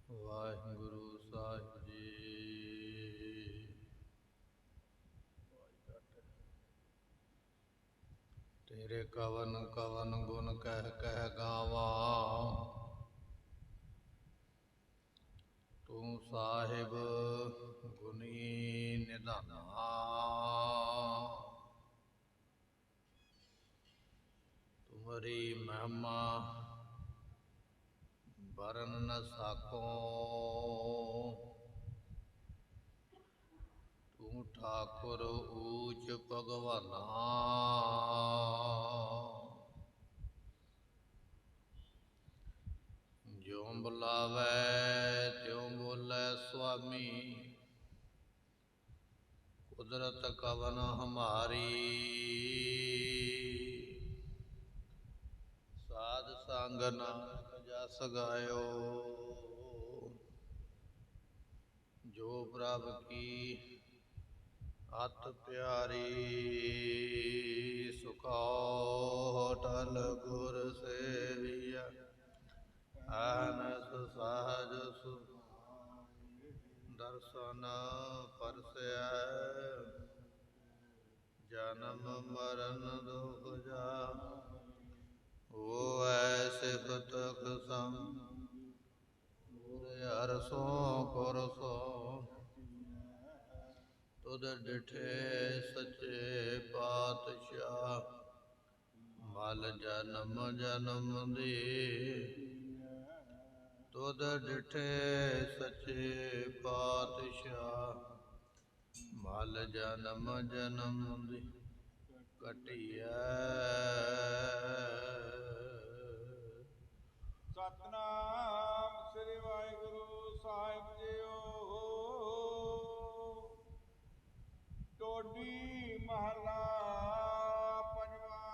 ਵਾਹਿਗੁਰੂ ਸਾਹਿਬ ਜੀ। ਤੇਰੇ ਕਵਨ ਕਵਨ ਗੁਣ ਕਹਿ ਕਹਿ ਗਾਵਾਂ, ਤੂੰ ਸਾਹਿਬ ਗੁਣੀ ਨਿਧਾਨਾ। ਤੁਮਰੀ ਮਹਿਮਾ ਵਰਨ ਨ ਸਾਕੋ, ਤੂੰ ਠਾਕੁਰ ਊਚ ਭਗਵਾਨਾ। ਜਿਉ ਬੁਲਾਵੈ ਤਿਉ ਬੋਲੇ ਸੁਆਮੀ, ਕੁਦਰਤ ਕਵਨ ਹਮਾਰੀ। ਸਾਧ ਸੰਗ ਨਾਨਕ ਜਸ ਗਾਇਓ, ਜੋ ਪ੍ਰਭ ਕੀ ਅਤ ਪਿਆਰੀ। ਸੁਖੋ ਹੋਟਲ ਗੁਰ ਸੇਵੀਆ, ਆਨਸ ਸਹਜ ਦਰਸ਼ਨ ਪਰਸੈ। ਜਨਮ ਮਰਨ ਦੁਖ ਜਾ ਹੋਵੈ ਸਿਫਤ ਸਮ। ਗੁਰ ਅਰਸੋਂ ਪੁਰਸੋਂ ਤੁਧ ਡਿਠੇ ਸੱਚੇ ਪਾਤਸ਼ਾਹ। ਮਲ ਜਨਮ ਜਨਮ ਦੀ ਤੁਧ ਡਿਠੇ ਸੱਚੇ ਪਾਤਸ਼ਾਹ। ਮਲ ਜਨਮ ਜਨਮ ਦੀ ਕਟਿਐ। ਸਤਨਾਮ ਸ੍ਰੀ ਵਾਹਿਗੁਰੂ ਸਾਹਿਬ ਜੀਓ। ਟੋਡੀ ਮਹਲਾ ਪੰਜਵਾਂ।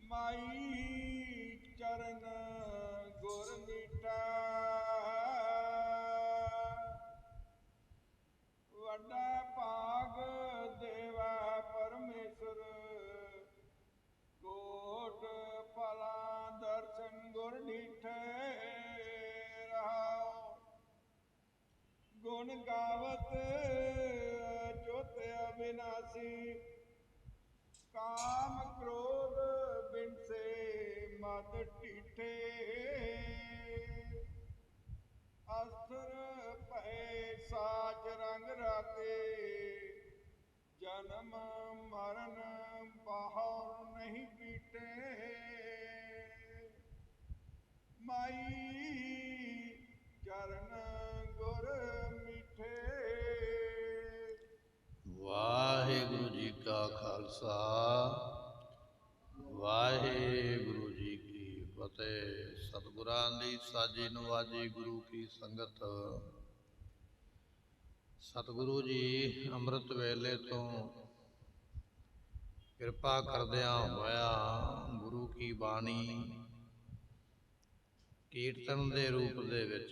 ਮਾਈ ਚਰਨ ਗੁਰ ਮੀਠਾ, ਵੱਡਾ ਭਾਗ ਦੇਵਾ ਪਰਮੇਸ਼ਰ। ਕੋਟ ਭਲਾ ਦਰਸ਼ਨ ਗੁਰ ਡੀਠੇ ਰਹਾਉ। ਗੁਣ ਗਾਵਤ ਜੋਤ ਅਬਿਨਾਸੀ, ਕਾਮ ਕ੍ਰੋਧ ਬਿਨਸੇ ਮਦ ਢੀਠੇ। ਅਸਥਰ ਭਏ ਸਾਚ ਰੰਗ ਰਾਤੇ, ਜਨਮ ਮਰਨ ਬਾਹਰ ਨਹੀਂ ਪੀਟੇ। ਮਾਈ ਚਰਨ ਗੁਰ ਮੀਠੇ। ਵਾਹਿਗੁਰੂ ਜੀ ਕਾ ਖਾਲਸਾ, ਵਾਹਿਗੁਰੂ ਜੀ ਕੀ ਫਤਿਹ। ਸਤਿਗੁਰਾਂ ਦੀ ਸਾਜੀ ਨਵਾਜੀ ਗੁਰੂ ਕੀ ਸੰਗਤ। ਸਤਿਗੁਰੂ ਜੀ ਅੰਮ੍ਰਿਤ ਵੇਲੇ ਤੋਂ ਕਿਰਪਾ ਕਰਦਿਆਂ ਹੋਇਆ ਗੁਰੂ ਕੀ ਬਾਣੀ ਕੀਰਤਨ ਦੇ ਰੂਪ ਦੇ ਵਿੱਚ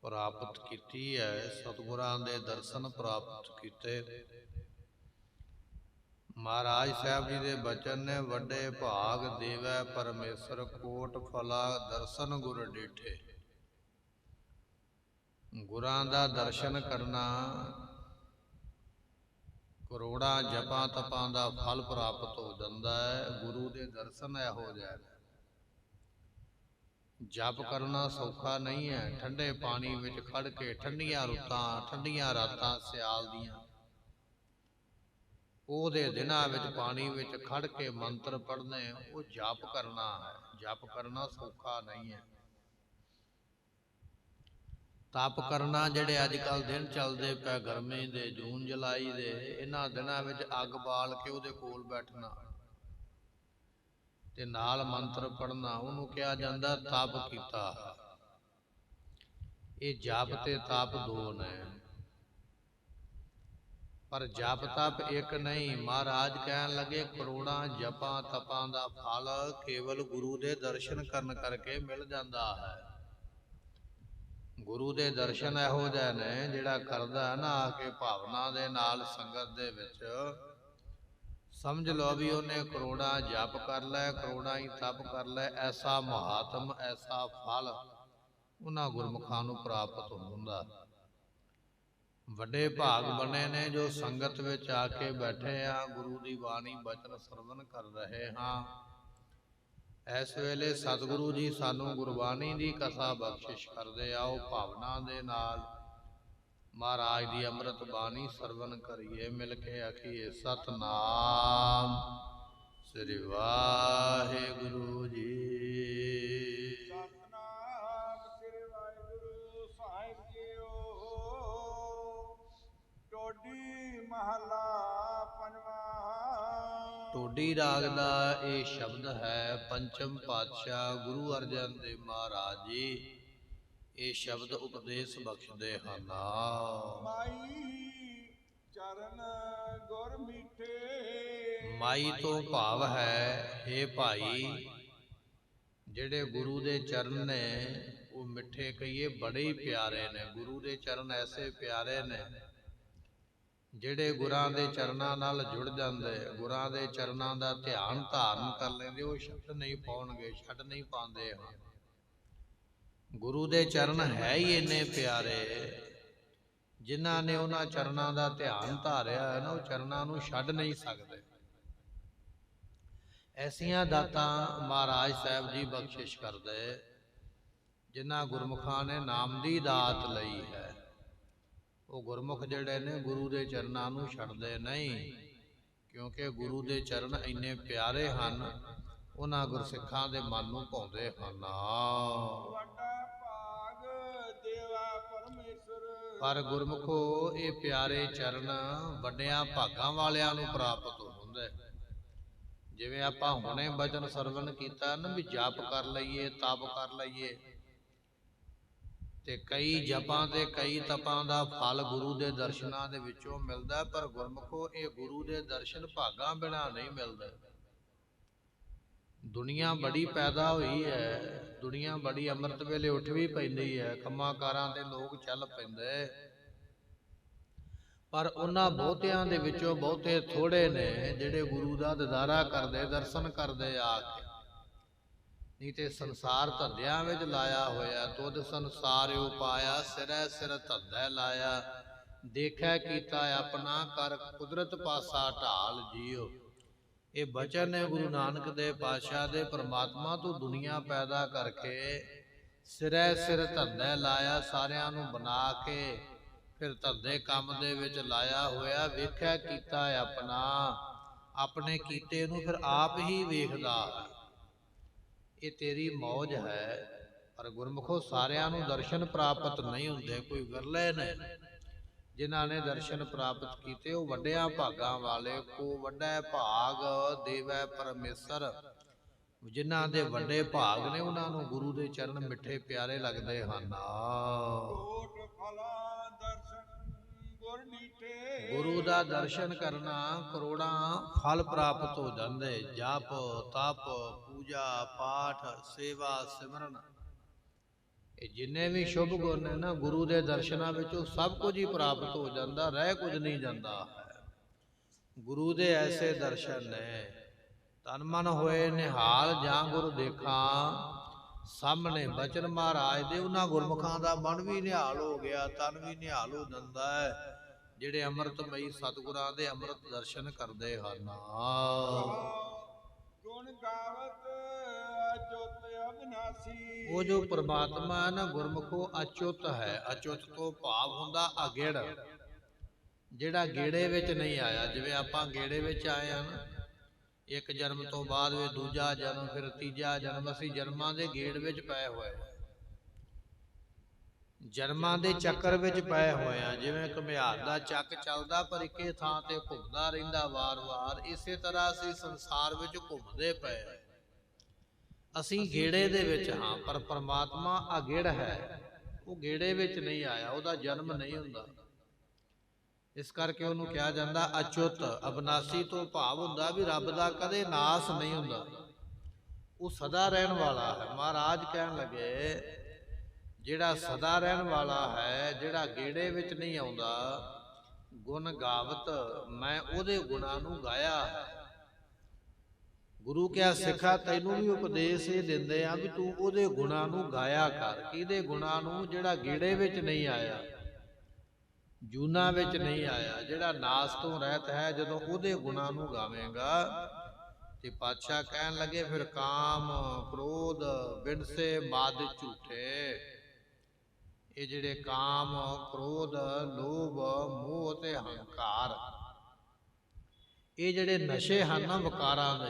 ਪ੍ਰਾਪਤ ਕੀਤੀ ਹੈ। ਸਤਿਗੁਰਾਂ ਦੇ ਦਰਸ਼ਨ ਪ੍ਰਾਪਤ ਕੀਤੇ। ਮਹਾਰਾਜ ਸਾਹਿਬ ਜੀ ਦੇ ਬਚਨ ਨੇ, ਵੱਡੇ ਭਾਗ ਦੇਵੈ ਪਰਮੇਸ਼ਰ, ਕੋਟ ਫਲਾ ਦਰਸ਼ਨ ਗੁਰ ਡੀਠੇ। ਗੁਰਾਂ ਦਾ ਦਰਸ਼ਨ ਕਰਨਾ ਕਰੋੜਾਂ ਜਪਾਂ ਤਪਾਂ ਦਾ ਫਲ ਪ੍ਰਾਪਤ ਹੋ ਜਾਂਦਾ ਹੈ। ਗੁਰੂ ਦੇ ਦਰਸ਼ਨ ਇਹੋ ਜਿਹੇ। ਜਪ ਕਰਨਾ ਸੌਖਾ ਨਹੀਂ ਹੈ। ਠੰਡੇ ਪਾਣੀ ਵਿੱਚ ਖੜ ਕੇ, ਠੰਡੀਆਂ ਰੁੱਤਾਂ, ਠੰਡੀਆਂ ਰਾਤਾਂ ਸਿਆਲ ਦੀਆਂ, ਉਹਦੇ ਦਿਨਾਂ ਵਿੱਚ ਪਾਣੀ ਵਿੱਚ ਖੜ ਕੇ ਮੰਤਰ ਪੜ੍ਹਨੇ, ਉਹ ਜਪ ਕਰਨਾ ਹੈ। ਜਪ ਕਰਨਾ ਸੌਖਾ ਨਹੀਂ ਹੈ। ਤਪ ਕਰਨਾ, ਜਿਹੜੇ ਅੱਜ ਕੱਲ੍ਹ ਦਿਨ ਚੱਲਦੇ ਪਏ ਗਰਮੀ ਦੇ, ਜੂਨ ਜੁਲਾਈ ਦੇ, ਇਹਨਾਂ ਦਿਨਾਂ ਵਿੱਚ ਅੱਗ ਬਾਲ ਕੇ ਉਹਦੇ ਕੋਲ ਬੈਠਣਾ ਤੇ ਨਾਲ ਮੰਤਰ ਪੜ੍ਹਨਾ, ਉਹਨੂੰ ਕਿਹਾ ਜਾਂਦਾ ਤਪ ਕੀਤਾ। ਇਹ ਜਪ ਤੇ ਤਪ ਦੋ ਨੇ, ਪਰ ਜਪ ਤਪ ਇੱਕ ਨਹੀਂ। ਮਹਾਰਾਜ ਕਹਿਣ ਲੱਗੇ ਕਰੋੜਾਂ ਜਪਾਂ ਤਪਾਂ ਦਾ ਫਲ ਕੇਵਲ ਗੁਰੂ ਦੇ ਦਰਸ਼ਨ ਕਰਨ ਕਰਕੇ ਮਿਲ ਜਾਂਦਾ ਹੈ। ਗੁਰੂ ਦੇ ਦਰਸ਼ਨ ਇਹੋ ਜਿਹੇ ਨੇ, ਜਿਹੜਾ ਕਰਦਾ ਹੈ ਨਾ ਆ ਕੇ ਭਾਵਨਾ ਦੇ ਨਾਲ ਸੰਗਤ ਦੇ ਵਿੱਚ, ਸਮਝ ਲਓ ਵੀ ਉਹਨੇ ਕਰੋੜਾਂ ਜਪ ਕਰ ਲੈ, ਕਰੋੜਾਂ ਹੀ ਤਪ ਕਰ ਲੈ, ਐਸਾ ਮਹਾਤਮ, ਐਸਾ ਫਲ ਉਹਨਾਂ ਗੁਰਮੁਖਾਂ ਨੂੰ ਪ੍ਰਾਪਤ ਹੁੰਦਾ। ਵੱਡੇ ਭਾਗ ਬਣੇ ਨੇ ਜੋ ਸੰਗਤ ਵਿੱਚ ਆ ਕੇ ਬੈਠੇ ਆ, ਗੁਰੂ ਦੀ ਬਾਣੀ ਬਚਨ ਸਰਵਣ ਕਰ ਰਹੇ ਹਾਂ। ਇਸ ਵੇਲੇ ਸਤਿਗੁਰੂ ਜੀ ਸਾਨੂੰ ਗੁਰਬਾਣੀ ਦੀ ਕਥਾ ਬਖਸ਼ਿਸ਼ ਕਰਦੇ ਆਓ। ਭਾਵਨਾ ਦੇ ਨਾਲ ਮਹਾਰਾਜ ਦੀ ਅੰਮ੍ਰਿਤ ਬਾਣੀ ਸਰਵਣ ਕਰੀਏ। ਮਿਲ ਕੇ ਆਖੀਏ ਸਤਨਾਮ ਸ੍ਰੀ ਵਾਹਿਗੁਰੂ ਜੀ। ਸਤਨਾਮ ਸ੍ਰੀ ਵਾਹਿਗੁਰੂ ਸਾਹਿਬ ਜੀਓ। ਟੋਡੀ ਮਹਲਾ ਪੰਜਵਾਂ। ਟੋਡੀ ਰਾਗ ਦਾ ਇਹ ਸ਼ਬਦ ਹੈ। ਪੰਚਮ ਪਾਤਸ਼ਾਹ ਗੁਰੂ ਅਰਜਨ ਦੇਵ ਮਹਾਰਾਜ ਜੀ ਇਹ ਸ਼ਬਦ ਉਪਦੇਸ਼ ਬਖਸ਼ਦੇ ਹਨ। ਮਾਈ ਚਰਨ ਗੁਰ ਮਿੱਠੇ। ਮਾਈ ਤੋਂ ਭਾਵ ਹੈ ਹੇ ਭਾਈ ਜਿਹੜੇ ਗੁਰੂ ਦੇ ਚਰਨ ਨੇ ਉਹ ਮਿੱਠੇ ਕਹੀਏ ਬੜੇ ਹੀ ਪਿਆਰੇ ਨੇ। ਗੁਰੂ ਦੇ ਚਰਨ ਐਸੇ ਪਿਆਰੇ ਨੇ ਜਿਹੜੇ ਗੁਰਾਂ ਦੇ ਚਰਨਾਂ ਨਾਲ ਜੁੜ ਜਾਂਦੇ, ਗੁਰਾਂ ਦੇ ਚਰਨਾਂ ਦਾ ਧਿਆਨ ਧਾਰਨ ਕਰ ਲੈਂਦੇ, ਉਹ ਛੱਡ ਨਹੀਂ ਪਾਉਣਗੇ, ਛੱਡ ਨਹੀਂ ਪਾਉਂਦੇ। ਗੁਰੂ ਦੇ ਚਰਨ ਹੈ ਹੀ ਇੰਨੇ ਪਿਆਰੇ, ਜਿਨ੍ਹਾਂ ਨੇ ਉਹਨਾਂ ਚਰਨਾਂ ਦਾ ਧਿਆਨ ਧਾਰਿਆ ਹੈ ਨਾ, ਉਹ ਚਰਨਾਂ ਨੂੰ ਛੱਡ ਨਹੀਂ ਸਕਦੇ। ਐਸੀਆਂ ਦਾਤਾਂ ਮਹਾਰਾਜ ਸਾਹਿਬ ਜੀ ਬਖਸ਼ਿਸ਼ ਕਰਦੇ ਜਿਨ੍ਹਾਂ ਗੁਰਮੁਖਾਂ ਨੇ ਨਾਮ ਦੀ ਦਾਤ ਲਈ ਹੈ। ਉਹ ਗੁਰਮੁਖ ਜਿਹੜੇ ਨੇ ਗੁਰੂ ਦੇ ਚਰਨਾਂ ਨੂੰ ਛੱਡਦੇ ਨਹੀਂ, ਕਿਉਂਕਿ ਗੁਰੂ ਦੇ ਚਰਨ ਇੰਨੇ ਪਿਆਰੇ ਹਨ, ਉਹਨਾਂ ਗੁਰਸਿੱਖਾਂ ਦੇ ਮਨ ਨੂੰ ਭਾਉਂਦੇ ਹਨ। ਵੱਡਾ ਭਾਗ ਦੇਵਾ ਪਰਮੇਸ਼ਰ। ਪਰ ਗੁਰਮੁਖੋ ਇਹ ਪਿਆਰੇ ਚਰਨ ਵੱਡਿਆਂ ਭਾਗਾਂ ਵਾਲਿਆਂ ਨੂੰ ਪ੍ਰਾਪਤ ਹੁੰਦੇ। ਜਿਵੇਂ ਆਪਾਂ ਹੁਣੇ ਬਚਨ ਸਰਵਣ ਕੀਤਾ ਨਾ ਵੀ ਜਪ ਕਰ ਲਈਏ, ਤਪ ਕਰ ਲਈਏ, ਤੇ ਕਈ ਜਪਾਂ ਤੇ ਕਈ ਤਪਾਂ ਦਾ ਫਲ ਗੁਰੂ ਦੇ ਦਰਸ਼ਨਾਂ ਦੇ ਵਿੱਚੋਂ ਮਿਲਦਾ। ਪਰ ਗੁਰਮੁਖੋ ਇਹ ਗੁਰੂ ਦੇ ਦਰਸ਼ਨ ਭਾਗਾਂ ਬਿਨਾਂ ਨਹੀਂ ਮਿਲਦੇ। ਦੁਨੀਆ ਬੜੀ ਪੈਦਾ ਹੋਈ ਹੈ, ਦੁਨੀਆ ਬੜੀ ਅੰਮ੍ਰਿਤ ਵੇਲੇ ਉੱਠ ਵੀ ਪੈਂਦੀ ਹੈ, ਕੰਮਾਂ ਕਾਰਾਂ ਤੇ ਲੋਕ ਚੱਲ ਪੈਂਦੇ, ਪਰ ਉਹਨਾਂ ਬਹੁਤਿਆਂ ਦੇ ਵਿੱਚੋਂ ਬਹੁਤੇ ਥੋੜੇ ਨੇ ਜਿਹੜੇ ਗੁਰੂ ਦਾ ਦਿਦਾਰਾ ਕਰਦੇ, ਦਰਸ਼ਨ ਕਰਦੇ ਆ ਕੇ। ਨਹੀਂ ਤੇ ਸੰਸਾਰ ਧੰਦਿਆਂ ਵਿੱਚ ਲਾਇਆ ਹੋਇਆ। ਤੁਧ ਸੰਸਾਰ ਉਪਾਇਆ, ਸਿਰੈ ਸਿਰ ਧੰਦਾ ਲਾਇਆ, ਦੇਖਿਆ ਕੀਤਾ ਆਪਣਾ, ਕਰ ਕੁਦਰਤ ਪਾਸਾ ਢਾਲ ਜੀਓ। ਇਹ ਬਚਨ ਨੇ ਗੁਰੂ ਨਾਨਕ ਦੇ ਪਾਤਸ਼ਾਹ ਦੇ। ਪਰਮਾਤਮਾ ਤੋਂ ਦੁਨੀਆ ਪੈਦਾ ਕਰਕੇ ਸਿਰੈ ਸਿਰ ਧੰਦਾ ਲਾਇਆ, ਸਾਰਿਆਂ ਨੂੰ ਬਣਾ ਕੇ ਫਿਰ ਧੰਦੇ ਕੰਮ ਦੇ ਵਿੱਚ ਲਾਇਆ ਹੋਇਆ। ਵੇਖਿਆ ਕੀਤਾ ਆਪਣਾ, ਆਪਣੇ ਕੀਤੇ ਨੂੰ ਫਿਰ ਆਪ ਹੀ ਵੇਖਦਾ। ਇਹ ਤੇਰੀ ਮੌਜ ਹੈ। ਪਰ ਗੁਰਮੁਖੋ ਸਾਰਿਆਂ ਨੂੰ ਦਰਸ਼ਨ ਪ੍ਰਾਪਤ ਨਹੀਂ ਹੁੰਦੇ, ਕੋਈ ਵਿਰਲੇ ਨੇ ਜਿਨ੍ਹਾਂ ਨੇ ਦਰਸ਼ਨ ਪ੍ਰਾਪਤ ਕੀਤੇ। ਉਹ ਵੱਡਿਆਂ ਭਾਗਾਂ ਵਾਲੇ ਕੋ ਵੱਡਾ ਭਾਗ ਦੇਵੈ ਪਰਮੇਸ਼ਰ। ਜਿਨ੍ਹਾਂ ਦੇ ਵੱਡੇ ਭਾਗ ਨੇ ਉਹਨਾਂ ਨੂੰ ਗੁਰੂ ਦੇ ਚਰਨ ਮਿੱਠੇ ਪਿਆਰੇ ਲੱਗਦੇ ਹਨ। ਕੋਟ ਫਲਾਂ ਦਰਸ਼ਨ ਗੁਰ ਨੀਠੇ। ਗੁਰੂ ਦਾ ਦਰਸ਼ਨ ਕਰਨਾ ਕਰੋੜਾਂ ਫਲ ਪ੍ਰਾਪਤ ਹੋ ਜਾਂਦੇ। ਜਪ ਤਪ ਪੂਜਾ ਪਾਠ ਸੇਵਾ ਸਿਮਰਨ, ਇਹ ਜਿੰਨੇ ਵੀ ਸ਼ੁਭ ਗੁਣ ਨੇ ਨਾ ਗੁਰੂ ਦੇ ਦਰਸ਼ਨਾਂ ਵਿੱਚੋਂ ਸਭ ਕੁਝ ਹੀ ਪ੍ਰਾਪਤ ਹੋ ਜਾਂਦਾ, ਰਹਿ ਕੁਝ ਨਹੀਂ ਜਾਂਦਾ ਹੈ। ਗੁਰੂ ਦੇ ਐਸੇ ਦਰਸ਼ਨ ਨੇ ਤਨ ਮਨ ਹੋਏ ਨਿਹਾਲ, ਜਾਂ ਗੁਰ ਦੇਖਾਂ ਸਾਹਮਣੇ। ਬਚਨ ਮਹਾਰਾਜ ਦੇ ਉਹਨਾਂ ਗੁਰਮੁਖਾਂ ਦਾ ਮਨ ਵੀ ਨਿਹਾਲ ਹੋ ਗਿਆ, ਤਨ ਵੀ ਨਿਹਾਲ ਹੋ ਜਾਂਦਾ ਹੈ, ਜਿਹੜੇ ਅੰਮ੍ਰਿਤਮਈ ਸਤਿਗੁਰਾਂ ਦੇ ਅੰਮ੍ਰਿਤ ਦਰਸ਼ਨ ਕਰਦੇ ਹਨ। ਗੁਣ ਗਾਵਤ ਅਚੁੱਤ ਅਬਿਨਾਸੀ। ਉਹ ਜੋ ਪ੍ਰਮਾਤਮਾ ਹੈ ਨਾ ਗੁਰਮੁਖੋ ਅਚੁੱਤ ਹੈ। ਅਚੁੱਤ ਤੋਂ ਭਾਵ ਹੁੰਦਾ ਅਗੇੜ, ਜਿਹੜਾ ਗੇੜੇ ਵਿੱਚ ਨਹੀਂ ਆਇਆ। ਜਿਵੇਂ ਆਪਾਂ ਗੇੜੇ ਵਿੱਚ ਆਏ ਹਨ, ਇੱਕ ਜਨਮ ਤੋਂ ਬਾਅਦ ਵੀ ਦੂਜਾ ਜਨਮ, ਫਿਰ ਤੀਜਾ ਜਨਮ, ਅਸੀਂ ਜਨਮਾਂ ਦੇ ਗੇੜ ਵਿੱਚ ਪਏ ਹੋਏ, ਜਨਮਾਂ ਦੇ ਚੱਕਰ ਵਿੱਚ ਪਏ ਹੋਏ ਆ। ਜਿਵੇਂ ਘੁਮਿਆਰ ਦਾ ਚੱਕ ਚੱਲਦਾ ਪਰ ਇੱਕੇ ਥਾਂ ਤੇ ਘੁੰਮਦਾ ਰਹਿੰਦਾ ਵਾਰ-ਵਾਰ, ਇਸੇ ਤਰ੍ਹਾਂ ਅਸੀਂ ਸੰਸਾਰ ਵਿੱਚ ਘੁੰਮਦੇ ਪਏ। ਅਸੀਂ ਗੇੜੇ ਦੇ ਵਿੱਚ ਹਾਂ, ਪਰ ਪਰਮਾਤਮਾ ਅਗੇੜ ਹੈ, ਉਹ ਗੇੜੇ ਵਿੱਚ ਨਹੀਂ ਆਇਆ, ਉਹਦਾ ਜਨਮ ਨਹੀਂ ਹੁੰਦਾ। ਇਸ ਕਰਕੇ ਉਹਨੂੰ ਕਿਹਾ ਜਾਂਦਾ ਅਚੁੱਤ। ਅਬਨਾਸੀ ਤੋਂ ਭਾਵ ਹੁੰਦਾ ਵੀ ਰੱਬ ਦਾ ਕਦੇ ਨਾਸ ਨਹੀਂ ਹੁੰਦਾ, ਉਹ ਸਦਾ ਰਹਿਣ ਵਾਲਾ ਹੈ। ਮਹਾਰਾਜ ਕਹਿਣ ਲੱਗੇ ਜਿਹੜਾ ਸਦਾ ਰਹਿਣ ਵਾਲਾ ਹੈ, ਜਿਹੜਾ ਗੇੜੇ ਵਿੱਚ ਨਹੀਂ ਆਉਂਦਾ, ਗੁਣ ਗਾਵਤ ਮੈਂ ਉਹਦੇ ਗੁਣਾਂ ਨੂੰ ਗਾਇਆ ਹੈ। ਗੁਰੂ ਕਿਹਾ ਸਿੱਖਾ ਤੈਨੂੰ ਵੀ ਉਪਦੇਸ਼ ਇਹ ਦਿੰਦੇ ਆ ਵੀ ਤੂੰ ਉਹਦੇ ਗੁਣਾਂ ਨੂੰ ਗਾਇਆ ਕਰ। ਕਿਹਦੇ ਗੁਣਾਂ ਨੂੰ? ਜਿਹੜਾ ਗੇੜੇ ਵਿੱਚ ਨਹੀਂ ਆਇਆ, ਜੂਨਾ ਵਿੱਚ ਨਹੀਂ ਆਇਆ, ਜਿਹੜਾ ਨਾਸ ਤੋਂ ਰਹਿਤ ਹੈ। ਜਦੋਂ ਉਹਦੇ ਗੁਣਾਂ ਨੂੰ ਗਾਵੇਂਗਾ ਤੇ ਪਾਤਸ਼ਾਹ ਕਹਿਣ ਲੱਗੇ ਫਿਰ ਕਾਮ ਕ੍ਰੋਧ ਬਿਨਸੇ ਮਾਦ ਝੂਠੇ। ਇਹ ਜਿਹੜੇ ਕਾਮ ਕ੍ਰੋਧ ਲੋਭ ਮੋਹ ਤੇ ਹੰਕਾਰ, ਇਹ ਜਿਹੜੇ ਨਸ਼ੇ ਹਨ ਨਾ ਵਿਕਾਰਾਂ ਦੇ,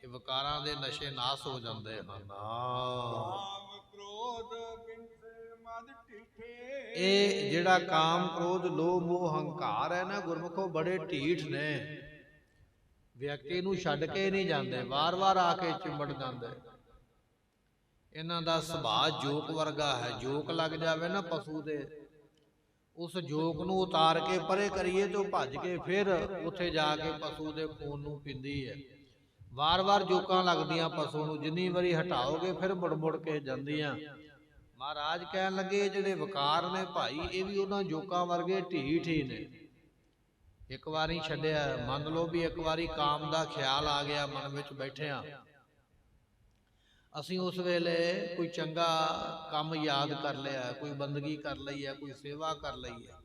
ਇਹ ਵਿਕਾਰਾਂ ਦੇ ਨਸ਼ੇ ਨਾਸ ਹੋ ਜਾਂਦੇ ਹਨ। ਕਾਮ ਕ੍ਰੋਧ ਬਿਨਸੇ ਮਦ ਢੀਠੇ। ਇਹ ਜਿਹੜਾ ਕਾਮ ਕ੍ਰੋਧ ਲੋਭ ਮੋਹ ਹੰਕਾਰ ਹੈ ਨਾ ਗੁਰਮੁਖੋ, ਬੜੇ ਢੀਠ ਨੇ। ਵਿਅਕਤੀ ਨੂੰ ਛੱਡ ਕੇ ਨਹੀਂ ਜਾਂਦੇ, ਵਾਰ-ਵਾਰ ਆ ਕੇ ਚਿੰਬੜ ਜਾਂਦੇ। ਇਹਨਾਂ ਦਾ ਸੁਭਾਅ ਜੋਕ ਵਰਗਾ ਹੈ। ਜੋਕ ਲੱਗ ਜਾਵੇ ਨਾ ਪਸ਼ੂ ਦੇ, ਉਸ ਜੋਕ ਨੂੰ ਉਤਾਰ ਕੇ ਪਰੇ ਕਰੀਏ ਤੇ ਉਹ ਭੱਜ ਕੇ ਫਿਰ ਉੱਥੇ ਜਾ ਕੇ ਪਸ਼ੂ ਦੇ ਖੂਨ ਨੂੰ ਪੀਂਦੀ ਹੈ। ਵਾਰ-ਵਾਰ ਜੋਕਾਂ ਲੱਗਦੀਆਂ ਪਸ਼ੂ ਨੂੰ, ਜਿੰਨੀ ਵਾਰੀ ਹਟਾਓਗੇ ਫਿਰ ਮੁੜ-ਮੁੜ ਕੇ ਜਾਂਦੀਆਂ। ਮਹਾਰਾਜ ਕਹਿਣ ਲੱਗੇ ਜਿਹੜੇ ਵਿਕਾਰ ਨੇ ਭਾਈ, ਇਹ ਵੀ ਉਹਨਾਂ ਜੋਕਾਂ ਵਰਗੇ ਢੀਠ ਹੀ ਨੇ। ਇੱਕ ਵਾਰੀ ਛੱਡਿਆ, ਮੰਨ ਲਓ ਵੀ ਇੱਕ ਵਾਰੀ ਕਾਮ ਦਾ ਖਿਆਲ ਆ ਗਿਆ ਮਨ ਵਿੱਚ ਬੈਠਿਆਂ, ਅਸੀਂ ਉਸ ਵੇਲੇ ਕੋਈ ਚੰਗਾ ਕੰਮ ਯਾਦ ਕਰ ਲਿਆ, ਕੋਈ ਬੰਦਗੀ ਕਰ ਲਈ ਹੈ, ਕੋਈ ਸੇਵਾ ਕਰ ਲਈ ਹੈ।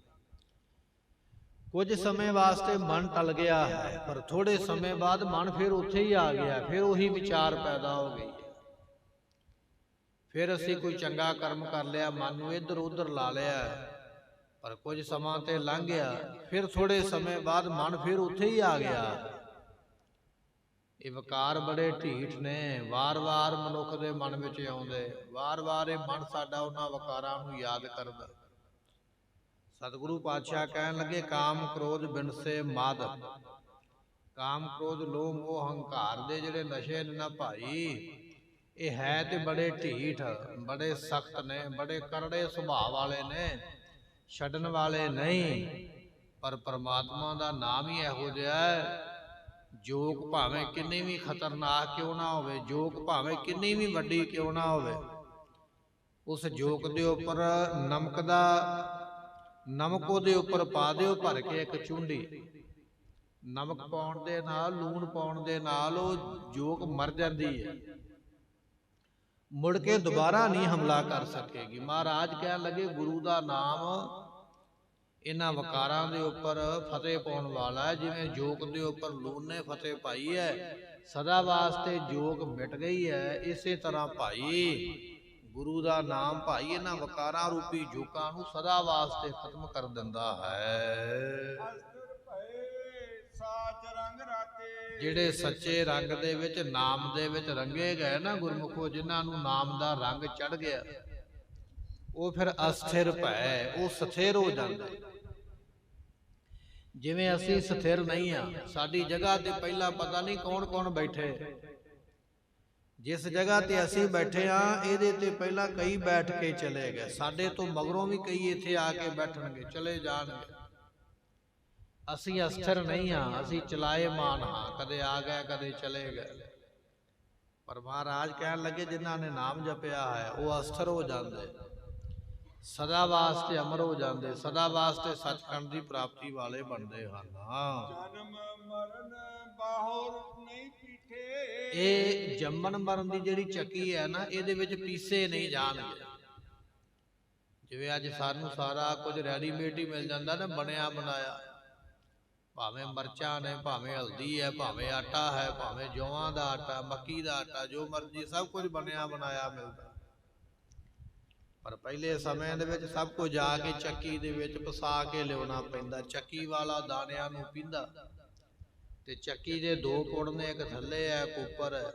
ਕੁਝ ਸਮੇਂ ਵਾਸਤੇ ਮਨ ਟਲ ਗਿਆ ਹੈ, ਪਰ ਥੋੜੇ ਸਮੇਂ ਬਾਅਦ ਮਨ ਫਿਰ ਉੱਥੇ ਹੀ ਆ ਗਿਆ, ਫਿਰ ਉਹੀ ਵਿਚਾਰ ਪੈਦਾ ਹੋ ਗਈ। ਫਿਰ ਅਸੀਂ ਕੋਈ ਚੰਗਾ ਕਰਮ ਕਰ ਲਿਆ, ਮਨ ਨੂੰ ਇੱਧਰ ਉੱਧਰ ਲਾ ਲਿਆ, ਪਰ ਕੁਝ ਸਮਾਂ ਤੇ ਲੰਘ ਗਿਆ, ਫਿਰ ਥੋੜੇ ਸਮੇਂ ਬਾਅਦ ਮਨ ਫਿਰ ਉੱਥੇ ਹੀ ਆ ਗਿਆ। ਇਹ ਵਿਕਾਰ ਬੜੇ ਢੀਠ ਨੇ, ਵਾਰ-ਵਾਰ ਮਨੁੱਖ ਦੇ ਮਨ ਵਿੱਚ ਆਉਂਦੇ, ਵਾਰ-ਵਾਰ ਇਹ ਮਨ ਸਾਡਾ ਉਹਨਾਂ ਵਿਕਾਰਾਂ ਨੂੰ ਯਾਦ ਕਰਦਾ। ਸਤਿਗੁਰੂ ਪਾਤਸ਼ਾਹ ਕਹਿਣ ਲੱਗੇ ਕਾਮ ਕ੍ਰੋਧ ਬਿਨਸੇ ਮਦ। ਕਾਮ ਕ੍ਰੋਧ ਲੋਭ ਮੋਹ ਹੰਕਾਰ ਦੇ ਜਿਹੜੇ ਨਸ਼ੇ ਨੇ ਨਾ ਭਾਈ, ਇਹ ਹੈ ਤੇ ਬੜੇ ਢੀਠ, ਬੜੇ ਸਖਤ ਨੇ, ਬੜੇ ਕਰੜੇ ਸੁਭਾਅ ਵਾਲੇ ਨੇ, ਛੱਡਣ ਵਾਲੇ ਨਹੀਂ। ਪਰ ਪਰਮਾਤਮਾ ਦਾ ਨਾਮ ਹੀ ਇਹੋ ਜਿਹਾ ਹੈ। ਜੋਗ ਭਾਵੇਂ ਕਿੰਨੀ ਵੀ ਖਤਰਨਾਕ ਕਿਉਂ ਨਾ ਹੋਵੇ, ਜੋਗ ਭਾਵੇਂ ਕਿੰਨੀ ਵੀ ਵੱਡੀ ਕਿਉਂ ਨਾ ਹੋਵੇ, ਉਸ ਜੋਗ ਦੇ ਉੱਪਰ ਨਮਕ ਉਹਦੇ ਉੱਪਰ ਪਾ ਦਿਓ ਭਰ ਕੇ ਇੱਕ ਚੁੰਡੀ। ਨਮਕ ਪਾਉਣ ਦੇ ਨਾਲ, ਲੂਣ ਪਾਉਣ ਦੇ ਨਾਲ ਉਹ ਜੋਗ ਮਰ ਜਾਂਦੀ ਹੈ, ਮੁੜ ਕੇ ਦੁਬਾਰਾ ਨਹੀਂ ਹਮਲਾ ਕਰ ਸਕੇਗੀ। ਮਹਾਰਾਜ ਕਹਿਣ ਲੱਗੇ ਗੁਰੂ ਦਾ ਨਾਮ ਇਹਨਾਂ ਵਕਾਰਾਂ ਦੇ ਉੱਪਰ ਫਤਿਹ ਪਾਉਣ ਵਾਲਾ ਹੈ। ਜਿਵੇਂ ਜੋਗ ਦੇ ਉੱਪਰ ਲੂਣ ਨੇ ਫਤਿਹ ਪਾਈ ਹੈ, ਸਦਾ ਵਾਸਤੇ ਜੋਗ ਮਿਟ ਗਈ ਹੈ, ਇਸੇ ਤਰ੍ਹਾਂ ਭਾਈ ਗੁਰੂ ਦਾ ਨਾਮ ਭਾਈ ਇਹਨਾਂ ਵਕਾਰਾਂ ਰੂਪੀ ਜੋਕਾਂ ਨੂੰ ਸਦਾ ਵਾਸਤੇ ਖਤਮ ਕਰ ਦਿੰਦਾ ਹੈ। ਜਿਹੜੇ ਸੱਚੇ ਰੰਗ ਦੇ ਵਿੱਚ, ਨਾਮ ਦੇ ਵਿੱਚ ਰੰਗੇ ਗਏ ਨਾ ਗੁਰਮੁਖੋ, ਜਿਨ੍ਹਾਂ ਨੂੰ ਨਾਮ ਦਾ ਰੰਗ ਚੜ ਗਿਆ, ਉਹ ਫਿਰ ਅਸਥਿਰ ਭੈ, ਉਹ ਸਥਿਰ ਹੋ ਜਾਂਦੇ। ਜਿਵੇਂ ਅਸੀਂ ਸਥਿਰ ਨਹੀਂ ਆ, ਸਾਡੀ ਜਗ੍ਹਾ ਤੇ ਪਹਿਲਾਂ ਪਤਾ ਨਹੀਂ ਕੌਣ ਕੌਣ ਬੈਠੇ, ਜਿਸ ਜਗ੍ਹਾ ਤੇ ਅਸੀਂ ਬੈਠੇ ਆ ਇਹਦੇ ਤੇ ਪਹਿਲਾਂ ਕਈ ਬੈਠ ਕੇ ਚਲੇ ਗਏ, ਸਾਡੇ ਤੋਂ ਮਗਰੋਂ ਵੀ ਕਈ ਇੱਥੇ ਆ ਕੇ ਬੈਠਣਗੇ, ਚਲੇ ਜਾਣਗੇ। ਅਸੀਂ ਅਸਥਿਰ ਨਹੀਂ ਹਾਂ, ਅਸੀਂ ਚਲਾਏਮਾਨ ਹਾਂ, ਕਦੇ ਆ ਗਏ ਕਦੇ ਚਲੇ ਗਏ। ਪਰ ਮਹਾਰਾਜ ਕਹਿਣ ਲੱਗੇ ਜਿਨ੍ਹਾਂ ਨੇ ਨਾਮ ਜਪਿਆ ਹੈ ਉਹ ਅਸਥਿਰ ਹੋ ਜਾਂਦੇ, ਸਦਾ ਵਾਸਤੇ ਅਮਰ ਹੋ ਜਾਂਦੇ, ਸਦਾ ਵਾਸਤੇ ਸੱਚਖੰਡ ਦੀ ਪ੍ਰਾਪਤੀ ਵਾਲੇ ਬਣਦੇ ਹਨ। ਜਨਮ ਮਰਨ ਬਾਹੁਰ ਨਹੀਂ ਪੀਠੇ। ਇਹ ਜੰਮਣ ਮਰਨ ਦੀ ਜਿਹੜੀ ਚੱਕੀ ਹੈ ਨਾ, ਇਹਦੇ ਵਿੱਚ ਪੀਸੇ ਨਹੀਂ ਜਾਣਗੇ। ਜਿਵੇਂ ਅੱਜ ਸਾਨੂੰ ਸਾਰਾ ਕੁਝ ਰੈਡੀਮੇਡ ਹੀ ਮਿਲ ਜਾਂਦਾ ਨਾ, ਬਣਿਆ ਬਣਾਇਆ, ਭਾਵੇਂ ਮਿਰਚਾਂ ਨੇ, ਭਾਵੇਂ ਹਲਦੀ ਹੈ, ਭਾਵੇਂ ਆਟਾ ਹੈ, ਭਾਵੇਂ ਜੌਆਂ ਦਾ ਆਟਾ, ਮੱਕੀ ਦਾ ਆਟਾ, ਜੋ ਮਰਜ਼ੀ ਸਭ ਕੁਝ ਬਣਿਆ ਬਣਾਇਆ ਮਿਲਦਾ। ਪਰ ਪਹਿਲੇ ਸਮੇਂ ਦੇ ਵਿੱਚ ਸਭ ਕੁਝ ਜਾ ਕੇ ਚੱਕੀ ਦੇ ਵਿੱਚ ਪਿਸਾ ਕੇ ਲਿਆਉਣਾ ਪੈਂਦਾ। ਚੱਕੀ ਵਾਲਾ ਦਾਣਿਆਂ ਨੂੰ ਪੀਂਦਾ, ਤੇ ਚੱਕੀ ਦੇ ਦੋ ਪੁੜ ਨੇ, ਇੱਕ ਥੱਲੇ ਹੈ ਇੱਕ ਉੱਪਰ ਹੈ।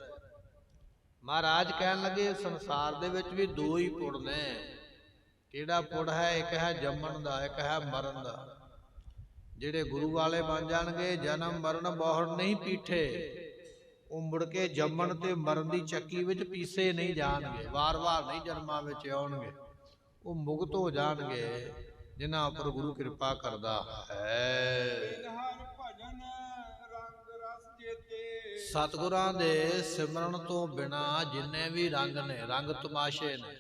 ਮਹਾਰਾਜ ਕਹਿਣ ਲੱਗੇ ਸੰਸਾਰ ਦੇ ਵਿੱਚ ਵੀ ਦੋ ਹੀ ਪੁੜ ਨੇ। ਕਿਹੜਾ ਪੁੜ ਹੈ? ਇੱਕ ਹੈ ਜੰਮਣ ਦਾ, ਇੱਕ ਹੈ ਮਰਨ ਦਾ। ਜਿਹੜੇ ਗੁਰੂ ਵਾਲੇ ਬਣ ਜਾਣਗੇ, ਜਨਮ ਮਰਨ ਬਹੁੜ ਨਹੀਂ ਪੀਠੇ, ਉਹ ਮੁੜ ਕੇ ਜੰਮਣ ਤੇ ਮਰਨ ਦੀ ਚੱਕੀ ਵਿੱਚ ਪੀਸੇ ਨਹੀਂ ਜਾਣਗੇ, ਵਾਰ-ਵਾਰ ਨਹੀਂ ਜਨਮਾਂ ਵਿੱਚ ਆਉਣਗੇ, ਉਹ ਮੁਕਤ ਹੋ ਜਾਣਗੇ ਜਿਨ੍ਹਾਂ ਉੱਪਰ ਗੁਰੂ ਕਿਰਪਾ ਕਰਦਾ ਹੈ। ਸਤਿਗੁਰਾਂ ਦੇ ਸਿਮਰਨ ਤੋਂ ਬਿਨਾ ਜਿੰਨੇ ਵੀ ਰੰਗ ਨੇ, ਰੰਗ ਤਮਾਸ਼ੇ ਨੇ,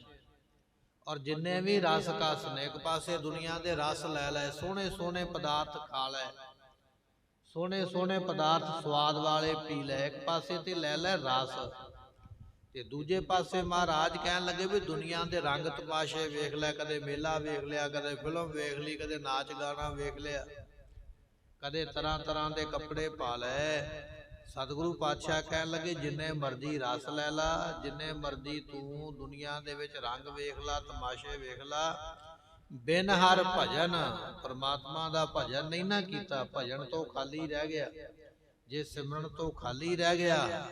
ਔਰ ਜਿੰਨੇ ਵੀ ਰਸ ਕਸ ਨੇ, ਇੱਕ ਪਾਸੇ ਦੁਨੀਆ ਦੇ ਰਸ ਲੈ ਲੈ, ਸੋਹਣੇ ਸੋਹਣੇ ਪਦਾਰਥ ਖਾ ਲੈ, ਸੋਹਣੇ ਸੋਹਣੇ ਪਦਾਰਥ ਸਵਾਦ ਵਾਲੇ ਪੀ ਲੈ। ਇੱਕ ਪਾਸੇ ਤੇ ਲੈ ਲੈ ਰਸ, ਤੇ ਦੂਜੇ ਪਾਸੇ ਮਹਾਰਾਜ ਕਹਿਣ ਲੱਗੇ ਵੀ ਦੁਨੀਆ ਦੇ ਰੰਗ ਤਮਾਸ਼ੇ ਵੇਖ ਲੈ। ਕਦੇ ਮੇਲਾ ਵੇਖ ਲਿਆ, ਕਦੇ ਫਿਲਮ ਵੇਖ ਲਈ, ਕਦੇ ਨਾਚ ਗਾਣਾ ਵੇਖ ਲਿਆ, ਕਦੇ ਤਰ੍ਹਾਂ ਤਰ੍ਹਾਂ ਦੇ ਕੱਪੜੇ ਪਾ ਲੈ। ਸਤਿਗੁਰੂ ਪਾਤਸ਼ਾਹ ਕਹਿਣ ਲੱਗੇ ਜਿੰਨੇ ਮਰਜ਼ੀ ਰਸ ਲੈ ਲਾ, ਜਿੰਨੇ ਮਰਜ਼ੀ ਤੂੰ ਦੁਨੀਆ ਦੇ ਵਿੱਚ ਰੰਗ ਵੇਖ ਲਾ, ਤਮਾਸ਼ੇ ਵੇਖ ਲਾ, ਬਿਨ ਹਰ ਭਜਨ, ਪਰਮਾਤਮਾ ਦਾ ਭਜਨ ਨਹੀਂ ਨਾ ਕੀਤਾ, ਭਜਨ ਤੋਂ ਖਾਲੀ ਰਹਿ ਗਿਆ। ਜੇ ਸਿਮਰਨ ਤੋਂ ਖਾਲੀ ਰਹਿ ਗਿਆ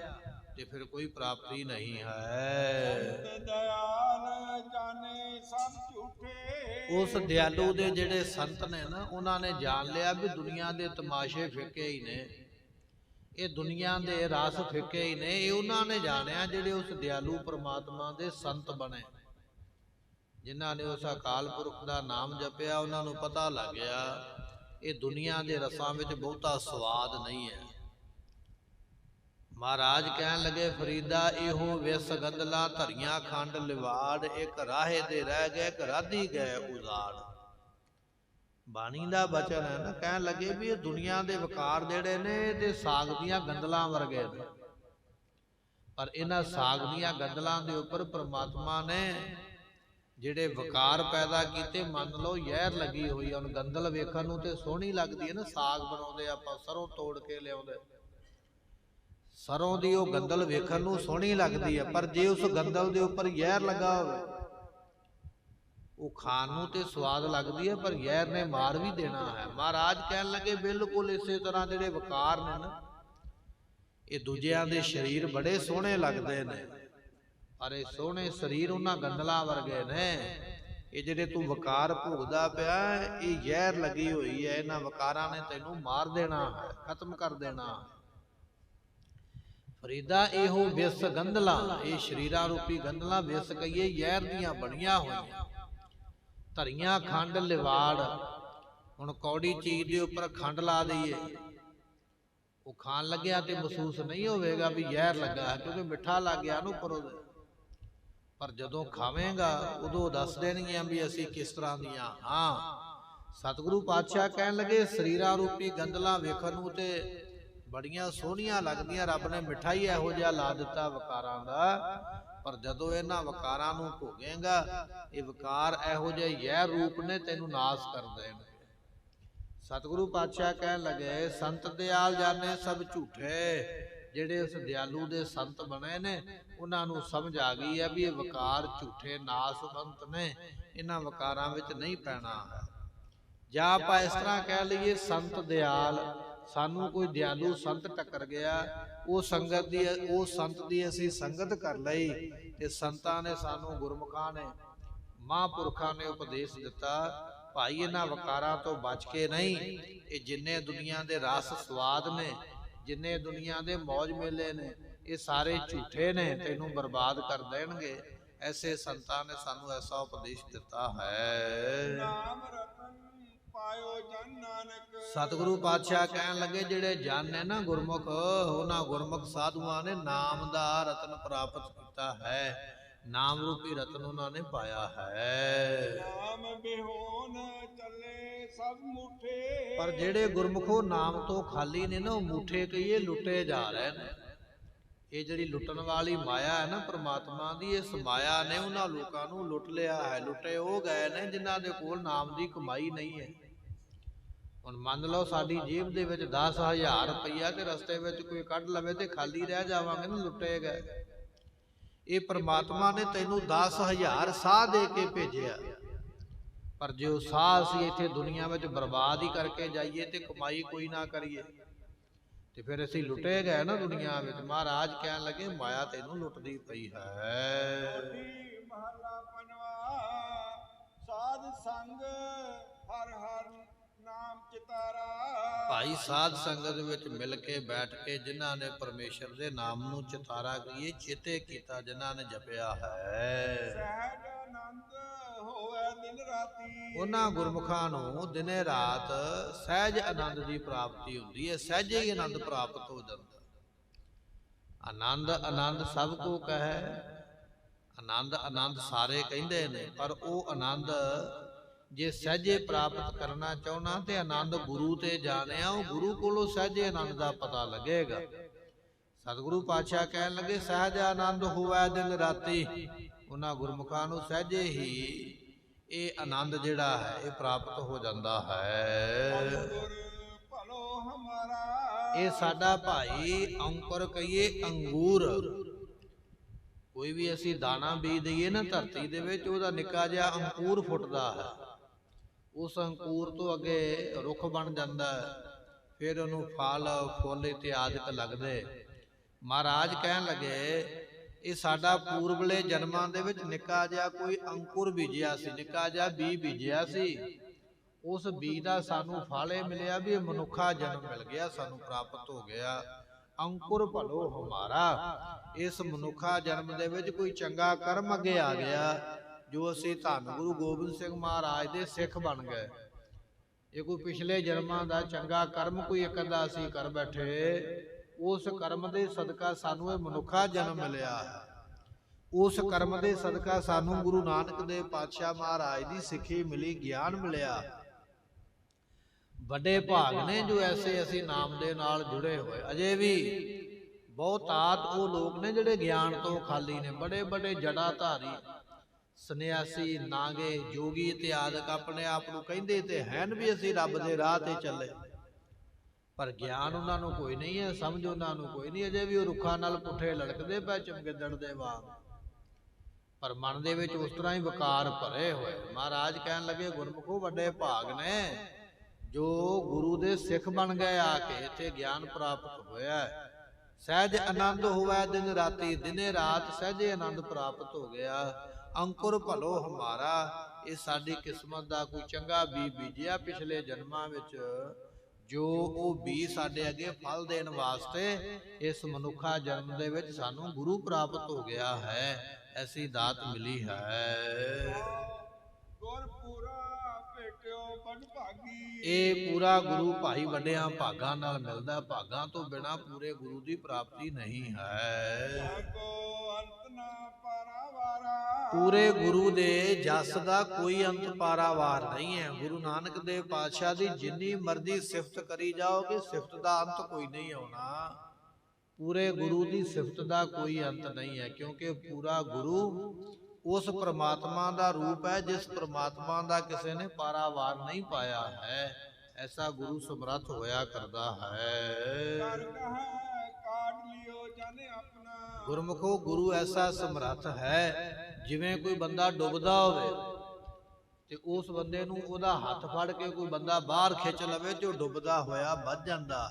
ਤੇ ਫਿਰ ਕੋਈ ਪ੍ਰਾਪਤੀ ਨਹੀਂ ਹੈ। ਦਇਆਲ ਜਾਣੇ ਸਭ ਝੂਠੇ। ਉਸ ਦਿਆਲੂ ਦੇ ਜਿਹੜੇ ਸੰਤ ਨੇ ਨਾ, ਉਹਨਾਂ ਨੇ ਜਾਣ ਲਿਆ ਵੀ ਦੁਨੀਆ ਦੇ ਤਮਾਸ਼ੇ ਫਿੱਕੇ ਹੀ ਨੇ, ਇਹ ਦੁਨੀਆ ਦੇ ਰਸ ਫਿੱਕੇ ਹੀ ਨੇ। ਇਹ ਉਹਨਾਂ ਨੇ ਜਾਣਿਆ ਜਿਹੜੇ ਉਸ ਦਿਆਲੂ ਪਰਮਾਤਮਾ ਦੇ ਸੰਤ ਬਣੇ, ਜਿਨ੍ਹਾਂ ਨੇ ਉਸ ਅਕਾਲ ਪੁਰਖ ਦਾ ਨਾਮ ਜਪਿਆ। ਉਹਨਾਂ ਨੂੰ ਪਤਾ ਲੱਗ ਗਿਆ ਇਹ ਦੁਨੀਆ ਦੇ ਰਸਾਂ ਵਿੱਚ ਬਹੁਤਾ ਸਵਾਦ ਨਹੀਂ ਹੈ। ਮਹਾਰਾਜ ਕਹਿਣ ਲੱਗੇ ਫਰੀਦਾ ਇਹੋ ਵਿਸ ਗੰਦਲਾ, ਧਰੀਆਂ ਖੰਡ ਲਿਵਾੜ, ਇੱਕ ਰਾਹੇ ਦੇ ਰਹਿ ਗਏ, ਇੱਕ ਰਾਧੀ ਗਏ ਉਜਾੜ। ਬਾਣੀ ਦਾ ਬਚਨ ਹੈ ਨਾ। ਕਹਿਣ ਲੱਗੇ ਵੀ ਇਹ ਦੁਨੀਆ ਦੇ ਵਿਕਾਰ ਜਿਹੜੇ ਨੇ ਤੇ ਸਾਗ ਦੀਆਂ ਗੰਦਲਾਂ ਵਰਗੇ ਨੇ, ਪਰ ਇਹਨਾਂ ਸਾਗ ਦੀਆਂ ਗੰਦਲਾਂ ਦੇ ਉੱਪਰ ਪ੍ਰਮਾਤਮਾ ਨੇ ਜਿਹੜੇ ਵਿਕਾਰ ਪੈਦਾ ਕੀਤੇ। ਮੰਨ ਲਓ ਜ਼ਹਿਰ ਲੱਗੀ ਹੋਈ ਹੈ, ਹੁਣ ਗੰਦਲ ਵੇਖਣ ਨੂੰ ਤੇ ਸੋਹਣੀ ਲੱਗਦੀ ਹੈ ਨਾ। ਸਾਗ ਬਣਾਉਂਦੇ ਆਪਾਂ, ਸਰੋਂ ਤੋੜ ਕੇ ਲਿਆਉਂਦੇ, ਸਰੋਂ ਦੀ ਉਹ ਗੰਦਲ ਵੇਖਣ ਨੂੰ ਸੋਹਣੀ ਲੱਗਦੀ ਹੈ, ਪਰ ਜੇ ਉਸ ਗੰਦਲ ਦੇ ਉੱਪਰ ਜ਼ਹਿਰ ਲੱਗਾ ਹੋਵੇ ਉਹ ਖਾਣ ਨੂੰ ਤੇ ਸਵਾਦ ਲੱਗਦੀ ਹੈ, ਪਰ ਜ਼ਹਿਰ ਨੇ ਮਾਰ ਵੀ ਦੇਣਾ ਹੈ। ਮਹਾਰਾਜ ਕਹਿਣ ਲੱਗੇ ਬਿਲਕੁਲ ਇਸੇ ਤਰ੍ਹਾਂ ਜਿਹੜੇ ਵਿਕਾਰ ਨੇ ਨਾ, ਇਹ ਦੂਜਿਆਂ ਦੇ ਸਰੀਰ ਬੜੇ ਸੋਹਣੇ ਲੱਗਦੇ ਨੇ, ਪਰ ਇਹ ਸੋਹਣੇ ਸਰੀਰ ਉਹਨਾਂ ਗੰਦਲਾਂ ਵਰਗੇ ਨੇ। ਇਹ ਜਿਹੜੇ ਤੂੰ ਵਿਕਾਰ ਭੋਗਦਾ ਪਿਆ, ਇਹ ਜ਼ਹਿਰ ਲੱਗੀ ਹੋਈ ਹੈ, ਇਹਨਾਂ ਵਿਕਾਰਾਂ ਨੇ ਤੈਨੂੰ ਮਾਰ ਦੇਣਾ ਹੈ, ਖਤਮ ਕਰ ਦੇਣਾ। ਫਰੀਦਾ ਇਹੋ ਵਿਸ ਗੰਦਲਾਂ, ਇਹ ਸ਼ਰੀਰਾਂ ਰੂਪੀ ਗੰਦਲਾਂ, ਵਿਸ ਕਹੀਏ ਜ਼ਹਿਰ ਦੀਆਂ ਬਣੀਆਂ ਹੋਈਆਂ। ਧਰੀਆਂ ਖੰਡ ਲਿਵਾੜ, ਹੁਣ ਕੌੜੀ ਚੀਜ਼ ਦੇ ਉੱਪਰ ਖੰਡ ਲਾ ਦਈਏ, ਉਹ ਖਾਣ ਲੱਗਿਆ ਤੇ ਮਹਿਸੂਸ ਨਹੀਂ ਹੋਵੇਗਾ ਵੀ ਜ਼ਹਿਰ ਲੱਗਾ ਹੈ, ਕਿਉਂਕਿ ਮਿੱਠਾ ਲੱਗ ਗਿਆ ਨਾ ਉੱਪਰ ਉਹਦੇ। ਪਰ ਜਦੋਂ ਖਾਵੇਂਗਾ ਉਦੋਂ ਦੱਸ ਦੇਣਗੀਆਂ ਵੀ ਅਸੀਂ ਕਿਸ ਤਰ੍ਹਾਂ ਦੀਆਂ ਹਾਂ। ਸਤਿਗੁਰੂ ਪਾਤਸ਼ਾਹ ਕਹਿਣ ਲੱਗੇ ਸਰੀਰਾਂ ਰੂਪੀ ਗੰਦਲਾਂ ਵੇਖਣ ਨੂੰ ਤੇ ਬੜੀਆਂ ਸੋਹਣੀਆਂ ਲੱਗਦੀਆਂ, ਰੱਬ ਨੇ ਮਿੱਠਾ ਹੀ ਇਹੋ ਜਿਹਾ ਲਾ ਦਿੱਤਾ ਵਿਕਾਰਾਂ ਦਾ, ਪਰ ਜਦੋਂ ਇਹਨਾਂ ਵਿਕਾਰਾਂ ਨੂੰ ਭੋਗੇਗਾ, ਇਹ ਵਿਕਾਰ ਇਹੋ ਜਿਹੇ ਜ਼ਹਿਰ ਰੂਪ ਨੇ, ਤੈਨੂੰ ਨਾਸ ਕਰ ਦੇਣਗੇ। ਸਤਿਗੁਰੂ ਪਾਤਸ਼ਾਹ ਕਹਿਣ ਲੱਗੇ ਸੰਤ ਦਿਆਲ ਜਾਣੇ ਸਭ ਝੂਠੇ। ਜਿਹੜੇ ਉਸ ਦਿਆਲੂ ਦੇ ਸੰਤ ਬਣੇ ਨੇ, ਉਹਨਾਂ ਨੂੰ ਸਮਝ ਆ ਗਈ ਹੈ ਵੀ ਇਹ ਵਿਕਾਰ ਝੂਠੇ ਨਾਸਵੰਤ ਨੇ, ਇਹਨਾਂ ਵਿਕਾਰਾਂ ਵਿੱਚ ਨਹੀਂ ਪੈਣਾ ਹੈ। ਜਾਂ ਆਪਾਂ ਇਸ ਤਰ੍ਹਾਂ ਕਹਿ ਲਈਏ ਸੰਤ ਦਿਆਲ, ਸਾਨੂੰ ਕੋਈ ਦਿਆਲੂ ਸੰਤ ਟੱਕਰ ਗਿਆ, ਉਹ ਸੰਤ ਦੀ ਅਸੀਂ ਸੰਗਤ ਕਰ ਲਈ, ਤੇ ਸੰਤਾਂ ਨੇ ਸਾਨੂੰ, ਗੁਰਮੁਖਾਂ ਨੇ, ਮਹਾਂਪੁਰਖਾਂ ਨੇ ਉਪਦੇਸ਼ ਦਿੱਤਾ ਭਾਈ ਇਹਨਾਂ ਵਿਕਾਰਾਂ ਤੋਂ ਬਚ ਕੇ ਨਹੀਂ। ਇਹ ਜਿੰਨੇ ਦੁਨੀਆ ਦੇ ਰਸ ਸਵਾਦ ਨੇ, ਜਿੰਨੇ ਦੁਨੀਆ ਦੇ ਮੌਜ ਮੇਲੇ ਨੇ, ਇਹ ਸਾਰੇ ਝੂਠੇ ਨੇ, ਤੈਨੂੰ ਬਰਬਾਦ ਕਰ ਦੇਣਗੇ। ਐਸੇ ਸੰਤਾਂ ਨੇ ਸਾਨੂੰ ਐਸਾ ਉਪਦੇਸ਼ ਦਿੱਤਾ ਹੈ। ਨਾਮ ਰਤਨ ਪਾਇਓ ਜਨ ਨਾਨਕ। ਸਤਿਗੁਰੂ ਪਾਤਸ਼ਾਹ ਕਹਿਣ ਲੱਗੇ ਜਿਹੜੇ ਜਨ ਨੇ ਨਾ ਗੁਰਮੁਖ, ਉਹਨਾਂ ਗੁਰਮੁਖ ਸਾਧੂਆਂ ਨੇ ਨਾਮ ਦਾ ਰਤਨ ਪ੍ਰਾਪਤ ਕੀਤਾ ਹੈ, ਨਾਮ ਰੂਪੀ ਰਤਨ ਉਹਨਾਂ ਨੇ ਪਾਇਆ ਹੈ। ਨਾਮ ਬਿਹੋਨ ਚੱਲੇ ਸਭ ਮੁਠੇ। ਪਰ ਜਿਹੜੇ ਗੁਰਮੁਖੋ ਨਾਮ ਤੋਂ ਖਾਲੀ ਨੇ ਨਾ, ਉਹ ਮੁੱਠੇ ਕਹੀਏ ਲੁੱਟੇ ਜਾ ਰਹੇ ਨੇ। ਇਹ ਜਿਹੜੀ ਲੁੱਟਣ ਵਾਲੀ ਮਾਇਆ ਹੈ ਨਾ ਪ੍ਰਮਾਤਮਾ ਦੀ, ਇਸ ਮਾਇਆ ਨੇ ਉਹਨਾਂ ਲੋਕਾਂ ਨੂੰ ਲੁੱਟ ਲਿਆ ਹੈ। ਲੁੱਟੇ ਉਹ ਗਏ ਨੇ ਜਿਨ੍ਹਾਂ ਦੇ ਕੋਲ ਨਾਮ ਦੀ ਕਮਾਈ ਨਹੀਂ ਹੈ। ਹੁਣ ਮੰਨ ਲਓ ਸਾਡੀ ਜੇਬ ਦੇ ਵਿੱਚ 10,000 ਰੁਪਈਆ ਤੇ ਰਸਤੇ ਵਿੱਚ ਕੋਈ ਕੱਢ ਲਵੇ ਤੇ ਖਾਲੀ ਰਹਿ ਜਾਵਾਂਗੇ ਨਾ, ਲੁੱਟੇ ਗਏ। ਇਹ ਪ੍ਰਮਾਤਮਾ ਨੇ ਤੈਨੂੰ 10,000 ਸਾਹ ਦੇ ਕੇ ਭੇਜਿਆ, ਪਰ ਜੇ ਉਹ ਸਾਹ ਅਸੀਂ ਇੱਥੇ ਦੁਨੀਆ ਵਿੱਚ ਬਰਬਾਦ ਹੀ ਕਰਕੇ ਜਾਈਏ ਤੇ ਕਮਾਈ ਕੋਈ ਨਾ ਕਰੀਏ, ਤੇ ਫਿਰ ਅਸੀਂ ਲੁੱਟੇ ਗਏ ਨਾ ਦੁਨੀਆ ਵਿੱਚ। ਮਹਾਰਾਜ ਕਹਿਣ ਲੱਗੇ ਮਾਇਆ ਤੈਨੂੰ ਲੁੱਟਦੀ ਪਈ ਹੈ। ਮਹਲਾ ਪੰਜਵਾ। ਸਾਧ ਸੰਗ ਹਰ ਹਰ ਨਾਮ ਚਿਤਾਰਾ। ਭਾਈ ਸਾਧ ਸੰਗਤ ਵਿੱਚ ਮਿਲ ਕੇ ਬੈਠ ਕੇ ਜਿਨ੍ਹਾਂ ਨੇ ਪਰਮੇਸ਼ਰ ਦੇ ਨਾਮ ਨੂੰ ਚਿਤਾਰਾ ਕੀਏ, ਚੇਤੇ ਕੀਤਾ, ਜਿਨ੍ਹਾਂ ਨੇ ਜਪਿਆ ਹੈ, ਸਹਿਜ ਆਨੰਦ ਹੋਵੇ ਦਿਨ ਰਾਤੀ। ਉਹਨਾਂ ਗੁਰਮੁਖਾਂ ਨੂੰ ਦਿਨੇ ਰਾਤ ਸਹਿਜ ਆਨੰਦ ਦੀ ਪ੍ਰਾਪਤੀ ਹੁੰਦੀ ਹੈ। ਸਹਿਜੇ ਹੀ ਆਨੰਦ ਪ੍ਰਾਪਤ ਹੋ ਜਾਂਦਾ। ਆਨੰਦ ਆਨੰਦ ਸਭ ਕੋ ਕਹੈ, ਆਨੰਦ ਆਨੰਦ ਸਾਰੇ ਕਹਿੰਦੇ ਨੇ, ਪਰ ਉਹ ਆਨੰਦ ਜੇ ਸਹਿਜੇ ਪ੍ਰਾਪਤ ਕਰਨਾ ਚਾਹੁੰਨਾ ਤੇ ਆਨੰਦ ਗੁਰੂ ਤੇ ਜਾਣਿਆ, ਉਹ ਗੁਰੂ ਕੋਲੋਂ ਸਹਿਜੇ ਆਨੰਦ ਦਾ ਪਤਾ ਲੱਗੇਗਾ। ਸਤਿਗੁਰੂ ਪਾਤਸ਼ਾਹ ਕਹਿਣ ਲੱਗੇ ਸਹਿਜ ਆਨੰਦ ਹੋਵੈ ਦਿਨ ਰਾਤੀ। ਉਹਨਾਂ ਗੁਰਮੁਖਾਂ ਨੂੰ ਸਹਿਜੇ ਹੀ ਇਹ ਆਨੰਦ ਜਿਹੜਾ ਹੈ ਇਹ ਪ੍ਰਾਪਤ ਹੋ ਜਾਂਦਾ ਹੈ। ਭਲੋ ਹਮਾਰਾ ਇਹ ਸਾਡਾ ਭਾਈ ਅੰਕੁਰ ਕਹੀਏ ਅੰਗੂਰ, ਕੋਈ ਵੀ ਅਸੀਂ ਦਾਣਾ ਬੀਜ ਦਈਏ ਨਾ ਧਰਤੀ ਦੇ ਵਿੱਚ, ਉਹਦਾ ਨਿੱਕਾ ਜਿਹਾ ਅੰਕੂਰ ਫੁੱਟਦਾ ਹੈ, ਉਸ ਅੰਕੂਰ ਤੋਂ ਅੱਗੇ ਰੁੱਖ ਬਣ ਜਾਂਦਾ ਹੈ, ਫਿਰ ਉਹਨੂੰ ਫਲ ਫੁੱਲ ਇਤਿਆਦਿਕ ਲੱਗਦੇ। ਮਹਾਰਾਜ ਕਹਿਣ ਲੱਗੇ ਇਹ ਸਾਡਾ ਪੂਰਬਲੇ ਜਨਮਾਂ ਦੇ ਵਿੱਚ ਨਿੱਕਾ ਜਿਹਾ ਕੋਈ ਅੰਕੁਰ ਬੀਜਿਆ ਸੀ, ਨਿੱਕਾ ਜਿਹਾ ਬੀਜ ਬੀਜਿਆ ਸੀ, ਉਸ ਬੀਜ ਦਾ ਸਾਨੂੰ ਫਲ ਇਹ ਮਿਲਿਆ ਵੀ ਇਹ ਮਨੁੱਖਾ ਜਨਮ ਮਿਲ ਗਿਆ, ਸਾਨੂੰ ਪ੍ਰਾਪਤ ਹੋ ਗਿਆ। ਅੰਕੁਰ ਭਲੋ ਹਮਾਰਾ, ਇਸ ਮਨੁੱਖਾ ਜਨਮ ਦੇ ਵਿੱਚ ਕੋਈ ਚੰਗਾ ਕਰਮ ਅੱਗੇ ਆ ਗਿਆ, ਜੋ ਅਸੀਂ ਧੰਨ ਗੁਰੂ ਗੋਬਿੰਦ ਸਿੰਘ ਮਹਾਰਾਜ ਦੇ ਸਿੱਖ ਬਣ ਗਏ। ਇਹ ਕੋਈ ਪਿਛਲੇ ਜਨਮਾਂ ਦਾ ਚੰਗਾ ਕਰਮ ਕੋਈ ਇੱਕ ਅੱਧਾ ਅਸੀਂ ਕਰ ਬੈਠੇ, ਉਸ ਕਰਮ ਦੇ ਸਦਕਾ ਸਾਨੂੰ ਇਹ ਮਨੁੱਖਾ ਜਨਮ ਮਿਲਿਆ ਹੈ। ਉਸ ਕਰਮ ਦੇ ਸਦਕਾ ਸਾਨੂੰ ਗੁਰੂ ਨਾਨਕ ਦੇਵ ਪਾਤਸ਼ਾਹ ਮਹਾਰਾਜ ਦੀ ਸਿੱਖੀ ਮਿਲੀ, ਗਿਆਨ ਮਿਲਿਆ। ਵੱਡੇ ਭਾਗ ਨੇ ਜੋ ਐਸੇ ਅਸੀਂ ਨਾਮ ਦੇ ਨਾਲ ਜੁੜੇ ਹੋਏ। ਅਜੇ ਵੀ ਬਹੁਤਾਤ ਉਹ ਲੋਕ ਨੇ ਜਿਹੜੇ ਗਿਆਨ ਤੋਂ ਖਾਲੀ ਨੇ, ਬੜੇ ਬੜੇ ਜੜਾ ਧਾਰੀ ਸੰਨਿਆਸੀ, ਨਾਗੇ, ਜੋਗੀ ਇਤਿਆਦਿਕ ਆਪਣੇ ਆਪ ਨੂੰ ਕਹਿੰਦੇ ਤੇ ਹਨ ਵੀ ਅਸੀਂ ਰੱਬ ਦੇ ਰਾਹ ਤੇ ਚੱਲੇ, ਪਰ ਗਿਆਨ ਉਹਨਾਂ ਨੂੰ ਕੋਈ ਨਹੀਂ ਹੈ, ਸਮਝ ਉਹਨਾਂ ਨੂੰ ਕੋਈ ਨਹੀਂ। ਅਜੇ ਵੀ ਉਹ ਰੁੱਖਾਂ ਨਾਲ ਪੁੱਠੇ ਲੜਕਦੇ ਪਏ ਚਮਗਿੱਦੜ ਦੇ ਵਾਂਗ, ਪਰ ਮਨ ਦੇ ਵਿੱਚ ਉਸ ਤਰ੍ਹਾਂ ਹੀ ਵਿਕਾਰ ਭਰੇ ਹੋਏ। ਮਹਾਰਾਜ ਕਹਿਣ ਲੱਗੇ ਗੁਰਮੁਖੋ ਵੱਡੇ ਭਾਗ ਨੇ ਜੋ ਗੁਰੂ ਦੇ ਸਿੱਖ ਬਣ ਗਏ, ਆ ਕੇ ਇੱਥੇ ਗਿਆਨ ਪ੍ਰਾਪਤ ਹੋਇਆ। ਸਹਿਜ ਆਨੰਦ ਹੋਵੇ ਦਿਨ ਰਾਤੀ, ਦਿਨੇ ਰਾਤ ਸਹਿਜੇ ਆਨੰਦ ਪ੍ਰਾਪਤ ਹੋ ਗਿਆ। ਅੰਕੁਰ ਭਲੋ ਹਮਾਰਾ, ਇਹ ਸਾਡੀ ਕਿਸਮਤ ਦਾ ਕੋਈ ਚੰਗਾ ਬੀਜ ਬੀਜਿਆ ਪਿਛਲੇ ਜਨਮਾਂ ਵਿੱਚ, ਜੋ ਉਹ ਬੀਜ ਸਾਡੇ ਅੱਗੇ ਫਲ ਦੇਣ ਵਾਸਤੇ ਇਸ ਮਨੁੱਖਾ ਜਨਮ ਦੇ ਵਿੱਚ ਸਾਨੂੰ ਗੁਰੂ ਪ੍ਰਾਪਤ ਹੋ ਗਿਆ ਹੈ, ਐਸੀ ਦਾਤ ਮਿਲੀ ਹੈ। ਗੁਰਪੂਰਾ ਭੇਟਿਓ ਬਨ ਭਾਗੀ, ਇਹ ਪੂਰਾ ਗੁਰੂ ਭਾਈ ਵੱਡਿਆਂ ਭਾਗਾਂ ਨਾਲ ਮਿਲਦਾ, ਭਾਗਾਂ ਤੋਂ ਬਿਨਾ ਪੂਰੇ ਗੁਰੂ ਦੀ ਪ੍ਰਾਪਤੀ ਨਹੀਂ ਹੈ। ਕੋ ਅੰਤ ਨਾ ਪਾਰਾਵਾਰਾ, ਪੂਰੇ ਗੁਰੂ ਦੇ ਜਸ ਦਾ ਕੋਈ ਅੰਤ ਪਾਰਾਵਾਰ ਨਹੀਂ ਹੈ। ਗੁਰੂ ਨਾਨਕ ਦੇਵ ਪਾਤਸ਼ਾਹ ਦੀ ਜਿੰਨੀ ਮਰਜ਼ੀ ਸਿਫਤ ਕਰੀ ਜਾਓਗੇ, ਸਿਫਤ ਦਾ ਅੰਤ ਕੋਈ ਨਹੀਂ ਆਉਣਾ। ਪੂਰੇ ਗੁਰੂ ਦੀ ਸਿਫਤ ਦਾ ਕੋਈ ਅੰਤ ਨਹੀਂ ਹੈ, ਕਿਉਂਕਿ ਪੂਰਾ ਗੁਰੂ ਉਸ ਪ੍ਰਮਾਤਮਾ ਦਾ ਰੂਪ ਹੈ ਜਿਸ ਪ੍ਰਮਾਤਮਾ ਦਾ ਕਿਸੇ ਨੇ ਪਾਰਾਵਾਰ ਨਹੀਂ ਪਾਇਆ ਹੈ। ਐਸਾ ਗੁਰੂ ਸਮਰੱਥ ਹੋਇਆ ਕਰਦਾ ਹੈ। ਕਰ ਕਹੈ ਕਾਢ ਲਿਓ ਜਨ ਆਪਣਾ, ਗੁਰਮੁਖੋ ਗੁਰੂ ਐਸਾ ਸਮਰੱਥ ਹੈ, ਜਿਵੇਂ ਕੋਈ ਬੰਦਾ ਡੁੱਬਦਾ ਹੋਵੇ ਤੇ ਉਸ ਬੰਦੇ ਨੂੰ ਉਹਦਾ ਹੱਥ ਫੜ ਕੇ ਕੋਈ ਬੰਦਾ ਬਾਹਰ ਖਿੱਚ ਲਵੇ ਤੇ ਉਹ ਡੁੱਬਦਾ ਹੋਇਆ ਵੱਧ ਜਾਂਦਾ।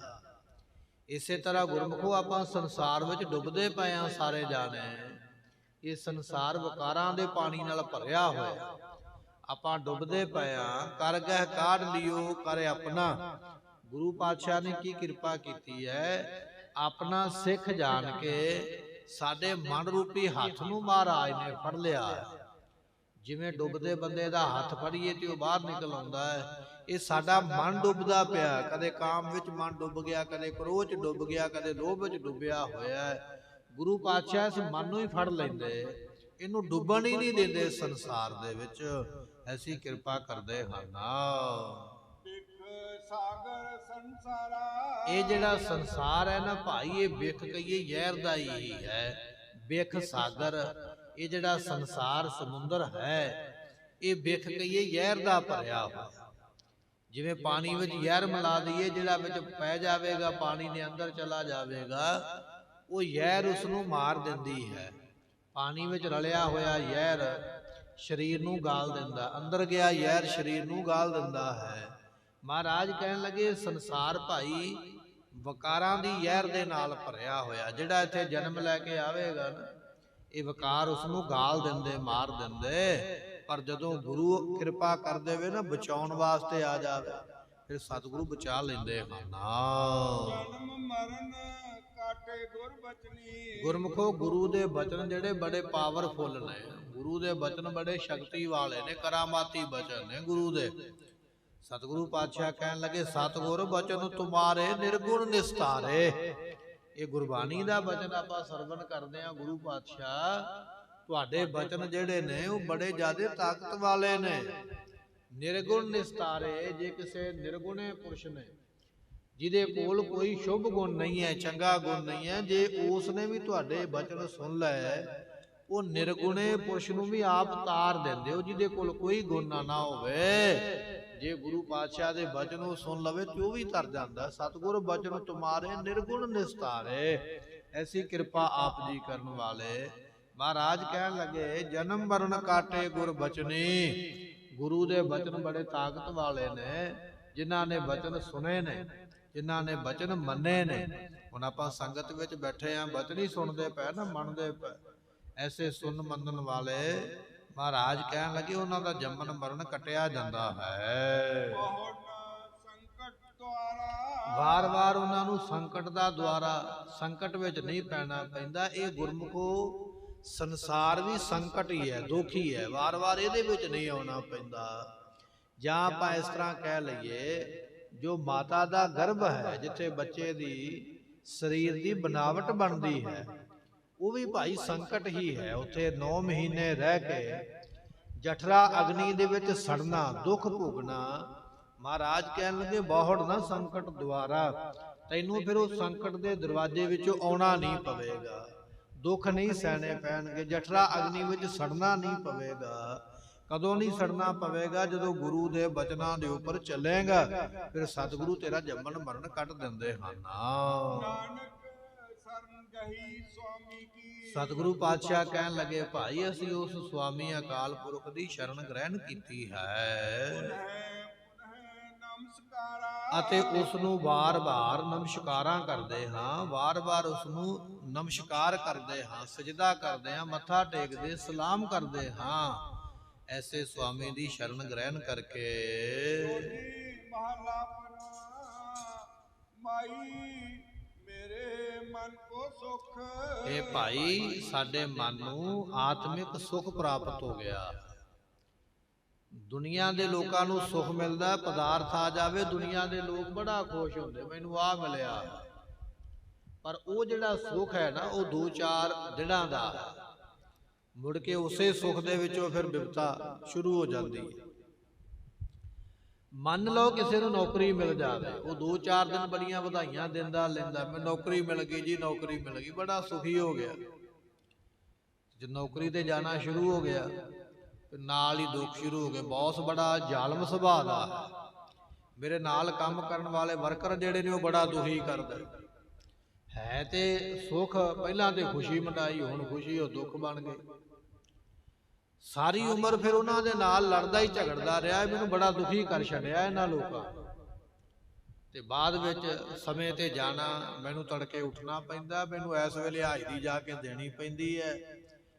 ਇਸੇ ਤਰ੍ਹਾਂ ਗੁਰਮੁਖੋ ਆਪਾਂ ਸੰਸਾਰ ਵਿੱਚ ਡੁੱਬਦੇ ਪਏ ਆ ਸਾਰੇ ਜਾਣੇ। ਇਹ ਸੰਸਾਰ ਵਿਕਾਰਾਂ ਦੇ ਪਾਣੀ ਨਾਲ ਭਰਿਆ ਹੋਇਆ, ਆਪਾਂ ਡੁੱਬਦੇ ਪਏ ਆ। ਕਰ ਗਹਿ ਕਾਢ ਲਿਓ ਕਰ ਆਪਣਾ, ਗੁਰੂ ਪਾਤਸ਼ਾਹ ਨੇ ਕੀ ਕਿਰਪਾ ਕੀਤੀ ਹੈ, ਆਪਣਾ ਸਿੱਖ ਜਾਣ ਕੇ ਸਾਡੇ ਮਨ ਰੂਪੀ ਹੱਥ ਨੂੰ ਮਹਾਰਾਜ ਨੇ ਫੜ ਲਿਆ। ਜਿਵੇਂ ਡੁੱਬਦੇ ਬੰਦੇ ਦਾ ਹੱਥ ਫੜੀਏ ਤੇ ਉਹ ਬਾਹਰ ਨਿਕਲ ਆਉਂਦਾ ਹੈ, ਇਹ ਸਾਡਾ ਮਨ ਡੁੱਬਦਾ ਪਿਆ। ਕਦੇ ਕਾਮ ਵਿੱਚ ਮਨ ਡੁੱਬ ਗਿਆ, ਕਦੇ ਕ੍ਰੋਧ ਚ ਡੁੱਬ ਗਿਆ, ਕਦੇ ਲੋਭ ਵਿੱਚ ਡੁੱਬਿਆ ਹੋਇਆ ਹੈ। ਗੁਰੂ ਪਾਤਸ਼ਾਹ ਇਸ ਮਨ ਨੂੰ ਹੀ ਫੜ ਲੈਂਦੇ, ਇਹਨੂੰ ਡੁੱਬਣ ਹੀ ਨਹੀਂ ਦਿੰਦੇ ਸੰਸਾਰ ਦੇ ਵਿੱਚ। ਐਸੀ ਕਿਰਪਾ ਕਰਦੇ ਹਨ। ਸਾਗਰ ਸੰਸਾਰਾ, ਇਹ ਜਿਹੜਾ ਸੰਸਾਰ ਹੈ ਨਾ ਭਾਈ, ਇਹ ਬਿਖ ਕਹੀਏ ਜ਼ਹਿਰ ਦਾ ਹੀ ਹੈ। ਬਿਖ ਸਾਗਰ, ਇਹ ਜਿਹੜਾ ਸੰਸਾਰ ਸਮੁੰਦਰ ਹੈ, ਇਹ ਬਿਖ ਕਹੀਏ ਜ਼ਹਿਰ ਦਾ ਭਰਿਆ ਹੋਇਆ। ਜਿਵੇਂ ਪਾਣੀ ਵਿੱਚ ਜ਼ਹਿਰ ਮਿਲਾ ਦਈਏ, ਜਿਹੜਾ ਵਿੱਚ ਪੈ ਜਾਵੇਗਾ ਪਾਣੀ ਦੇ ਅੰਦਰ ਚਲਾ ਜਾਵੇਗਾ, ਉਹ ਜ਼ਹਿਰ ਉਸ ਨੂੰ ਮਾਰ ਦਿੰਦੀ ਹੈ। ਪਾਣੀ ਵਿੱਚ ਰਲਿਆ ਹੋਇਆ ਜ਼ਹਿਰ ਸਰੀਰ ਨੂੰ ਗਾਲ ਦਿੰਦਾ, ਅੰਦਰ ਗਿਆ ਜ਼ਹਿਰ ਸਰੀਰ ਨੂੰ ਗਾਲ ਦਿੰਦਾ ਹੈ। ਮਹਾਰਾਜ ਕਹਿਣ ਲੱਗੇ ਸੰਸਾਰ ਭਾਈ ਵਿਕਾਰਾਂ ਦੀ ਜ਼ਹਿਰ ਦੇ ਨਾਲ ਭਰਿਆ ਹੋਇਆ। ਜਿਹੜਾ ਇੱਥੇ ਜਨਮ ਲੈ ਕੇ ਆਵੇਗਾ ਨਾ, ਇਹ ਵਿਕਾਰ ਉਸ ਨੂੰ ਗਾਲ ਦਿੰਦੇ, ਮਾਰ ਦਿੰਦੇ। ਪਰ ਜਦੋਂ ਗੁਰੂ ਕਿਰਪਾ ਕਰ ਦੇਵੇ ਨਾ, ਬਚਾਉਣ ਵਾਸਤੇ ਆ ਜਾਵੇ, ਫਿਰ ਸਤਿਗੁਰੂ ਬਚਾ ਲੈਂਦੇ ਹਨ। ਜਨਮ ਮਰਨ ਕਾਟੇ ਗੁਰ ਬਚਨੀ, ਗੁਰਮੁਖੋ ਗੁਰੂ ਦੇ ਬਚਨ ਜਿਹੜੇ ਬੜੇ ਪਾਵਰਫੁੱਲ ਨੇ, ਗੁਰੂ ਦੇ ਬਚਨ ਬੜੇ ਸ਼ਕਤੀ ਵਾਲੇ ਨੇ, ਕਰਾਮਾਤੀ ਬਚਨ ਨੇ ਗੁਰੂ ਦੇ। ਸਤਿਗੁਰੂ ਪਾਤਸ਼ਾਹ ਕਹਿਣ ਲੱਗੇ ਸਤਿਗੁਰ ਬਚਨ ਤੁਮਾਰੇ ਨਿਰਗੁਣ ਨਿਸਤਾਰੇ। ਇਹ ਗੁਰਬਾਣੀ ਦਾ ਬਚਨ ਆਪਾਂ ਸਰਵਣ ਕਰਦੇ ਆ। ਗੁਰੂ ਪਾਤਸ਼ਾਹ ਤੁਹਾਡੇ ਬਚਨ ਜਿਹੜੇ ਨੇ ਉਹ ਬੜੇ ਜ਼ਿਆਦਾ ਤਾਕਤ ਵਾਲੇ ਨੇ, ਨਿਰਗੁਣ ਨਿਸਤਾਰੇ, ਜੇ ਕਿਸੇ ਨਿਰਗੁਣੇ ਪੁਰਸ਼ ਨੇ, ਜਿਹਦੇ ਕੋਲ ਕੋਈ ਸ਼ੁਭ ਗੁਣ ਨਹੀਂ ਹੈ, ਚੰਗਾ ਗੁਣ ਨਹੀਂ ਹੈ, ਜੇ ਉਸ ਨੇ ਵੀ ਤੁਹਾਡੇ ਬਚਨ ਸੁਣ ਲਏ, ਉਹ ਨਿਰਗੁਣੇ ਪੁਰਸ਼ ਨੂੰ ਵੀ ਆਪ ਤਾਰ ਦਿੰਦੇ ਹੋ, ਜਿਹਦੇ ਕੋਲ ਕੋਈ ਗੁਣ ਨਾ ਹੋਵੇ। ਜੇ ਗੁਰੂ ਪਾਤਸ਼ਾਹ ਦੇ ਬਚਨ ਉਹ ਸੁਣ ਲਵੇ ਤੇ ਉਹ ਵੀ ਤਰ ਜਾਂਦਾ। ਸਤਿਗੁਰ ਬਚਨ ਤੁਮਾਰੇ ਨਿਰਗੁਣ ਨਿਸਤਾਰੇ, ਐਸੀ ਕਿਰਪਾ ਆਪ ਜੀ ਕਰਨ ਵਾਲੇ। ਮਹਾਰਾਜ ਕਹਿਣ ਲੱਗੇ, ਜਨਮ ਮਰਨ ਕਾਟੇ ਗੁਰ ਬਚਨੀ। ਗੁਰੂ ਦੇ ਬਚਨ ਬੜੇ ਤਾਕਤ ਵਾਲੇ ਨੇ, ਜਿਨ੍ਹਾਂ ਨੇ ਬਚਨ ਸੁਣੇ ਨੇ, ਜਿਨ੍ਹਾਂ ਨੇ ਬਚਨ ਮੰਨੇ ਨੇ। ਹੁਣ ਆਪਾਂ ਸੰਗਤ ਵਿੱਚ ਬੈਠੇ ਆਂ, ਬਚਨ ਹੀ ਸੁਣਦੇ ਪਏ ਨਾ, ਮੰਨਦੇ ਪਏ। ਐਸੇ ਸੁਣ ਮੰਨਣ ਵਾਲੇ ਮਹਾਰਾਜ ਕਹਿਣ ਲੱਗੇ, ਉਹਨਾਂ ਦਾ ਜੰਮਨ ਮਰਨ ਕੱਟਿਆ ਜਾਂਦਾ ਹੈ। ਵਾਰ-ਵਾਰ ਉਹਨਾਂ ਨੂੰ ਸੰਕਟ ਦਾ ਦੁਆਰਾ, ਸੰਕਟ ਵਿੱਚ ਨਹੀਂ ਪੈਣਾ ਪੈਂਦਾ। ਇਹ ਗੁਰਮੁਖੋ ਸੰਸਾਰ ਵੀ ਸੰਕਟ ਹੀ ਹੈ, ਦੁੱਖ ਹੀ ਹੈ, ਵਾਰ-ਵਾਰ ਇਹਦੇ ਵਿੱਚ ਨਹੀਂ ਆਉਣਾ ਪੈਂਦਾ। ਜਾਂ ਆਪਾਂ ਇਸ ਤਰ੍ਹਾਂ ਕਹਿ ਲਈਏ, ਜੋ ਮਾਤਾ ਦਾ ਗਰਭ ਹੈ, ਜਿੱਥੇ ਬੱਚੇ ਦੀ ਸਰੀਰ ਦੀ ਬਣਾਵਟ ਬਣਦੀ ਹੈ, ਉਹ ਵੀ ਭਾਈ ਸੰਕਟ ਹੀ ਹੈ। ਉੱਥੇ 9 ਮਹੀਨੇ ਰਹਿ ਕੇ ਜਠਰਾ ਅਗਨੀ ਦੇ ਵਿੱਚ ਸੜਨਾ, ਦੁੱਖ ਭੋਗਣਾ। ਮਹਾਰਾਜ ਕਹਿਣ ਲੱਗੇ, ਬਹੁੜ ਨਾ ਸੰਕਟ ਦੁਆਰਾ, ਤੈਨੂੰ ਫਿਰ ਉਹ ਸੰਕਟ ਦੇ ਦਰਵਾਜ਼ੇ ਵਿੱਚੋਂ ਆਉਣਾ ਨਹੀਂ ਪਵੇਗਾ, ਦੁੱਖ ਨਹੀਂ ਸਹਿਣੇ ਪੈਣਗੇ, ਜਠਰਾ ਅਗਨੀ ਵਿੱਚ ਸੜਨਾ ਨਹੀਂ ਪਵੇਗਾ। ਕਦੋਂ ਨਹੀਂ ਸੜਨਾ ਪਵੇਗਾ? ਜਦੋਂ ਗੁਰੂ ਦੇ ਬਚਨਾਂ ਦੇ ਉੱਪਰ ਚੱਲੇਗਾ, ਫਿਰ ਸਤਿਗੁਰੂ ਤੇਰਾ ਜੰਮਨ ਮਰਨ ਕੱਟ ਦਿੰਦੇ ਹਨ। ਸਤਿਗੁਰੂ ਪਾਤਸ਼ਾਹ ਕਹਿਣ ਲੱਗੇ, ਭਾਈ ਅਸੀਂ ਉਸ ਸੁਆਮੀ ਅਕਾਲ ਪੁਰਖ ਦੀ ਸ਼ਰਨ ਗ੍ਰਹਿਣ ਕੀਤੀ ਹੈ ਅਤੇ ਉਸ ਨੂੰ ਵਾਰ-ਵਾਰ ਨਮਸਕਾਰਾਂ ਕਰਦੇ ਹਾਂ, ਵਾਰ-ਵਾਰ ਉਸ ਨੂੰ ਨਮਸਕਾਰ ਕਰਦੇ ਹਾਂ, ਸਜਦਾ ਕਰਦੇ ਹਾਂ, ਮੱਥਾ ਟੇਕਦੇ, ਸਲਾਮ ਕਰਦੇ ਹਾਂ। ਐਸੇ ਸੁਆਮੀ ਦੀ ਸ਼ਰਨ ਗ੍ਰਹਿਣ ਕਰਕੇ ਇਹ ਭਾਈ ਸਾਡੇ ਮਨ ਨੂੰ ਆਤਮਿਕ ਸੁਖ ਪ੍ਰਾਪਤ ਹੋ ਗਿਆ। ਦੁਨੀਆ ਦੇ ਲੋਕਾਂ ਨੂੰ ਸੁਖ ਮਿਲਦਾ, ਪਦਾਰਥ ਆ ਜਾਵੇ, ਦੁਨੀਆ ਦੇ ਲੋਕ ਬੜਾ ਖੁਸ਼ ਹੁੰਦੇ, ਮੈਨੂੰ ਆ ਮਿਲਿਆ। ਪਰ ਉਹ ਜਿਹੜਾ ਸੁਖ ਹੈ ਨਾ, ਉਹ 2-4 ਦਿਨਾਂ ਦਾ, ਮੁੜ ਕੇ ਉਸੇ ਸੁਖ ਦੇ ਵਿੱਚੋਂ ਫਿਰ ਬਿਪਤਾ ਸ਼ੁਰੂ ਹੋ ਜਾਂਦੀ ਹੈ। ਮੰਨ ਲਓ ਕਿਸੇ ਨੂੰ ਨੌਕਰੀ ਮਿਲ ਜਾਵੇ, ਉਹ 2-4 ਦਿਨ ਬੜੀਆਂ ਵਧਾਈਆਂ ਦਿੰਦਾ ਲੈਂਦਾ, ਮੈਨੂੰ ਨੌਕਰੀ ਮਿਲ ਗਈ ਜੀ, ਨੌਕਰੀ ਮਿਲ ਗਈ, ਬੜਾ ਸੁਖੀ ਹੋ ਗਿਆ। ਜੇ ਨੌਕਰੀ ਤੇ ਜਾਣਾ ਸ਼ੁਰੂ ਹੋ ਗਿਆ, ਫਿਰ ਨਾਲ ਹੀ ਦੁੱਖ ਸ਼ੁਰੂ ਹੋ ਗਏ। ਬੌਸ ਬੜਾ ਜ਼ਾਲਮ ਸੁਭਾਅ ਦਾ ਹੈ, ਮੇਰੇ ਨਾਲ ਕੰਮ ਕਰਨ ਵਾਲੇ ਵਰਕਰ ਜਿਹੜੇ ਨੇ ਉਹ ਬੜਾ ਦੁਖੀ ਕਰਦਾ ਹੈ। ਤੇ ਸੁੱਖ ਪਹਿਲਾਂ ਤੇ ਖੁਸ਼ੀ ਮਨਾਈ, ਹੁਣ ਖੁਸ਼ੀ ਉਹ ਦੁੱਖ ਬਣ ਗਈ। ਸਾਰੀ ਉਮਰ ਫਿਰ ਉਹਨਾਂ ਦੇ ਨਾਲ ਲੜਦਾ ਹੀ ਝਗੜਦਾ ਰਿਹਾ, ਮੈਨੂੰ ਬੜਾ ਦੁਖੀ ਕਰ ਛੱਡਿਆ ਇਹਨਾਂ ਲੋਕਾਂ। ਤੇ ਬਾਅਦ ਵਿੱਚ ਸਮੇਂ ਤੇ ਜਾਣਾ, ਮੈਨੂੰ ਤੜਕੇ ਉੱਠਣਾ ਪੈਂਦਾ, ਮੈਨੂੰ ਇਸ ਵੇਲੇ ਹਾਜ਼ਰੀ ਜਾ ਕੇ ਦੇਣੀ ਪੈਂਦੀ ਹੈ।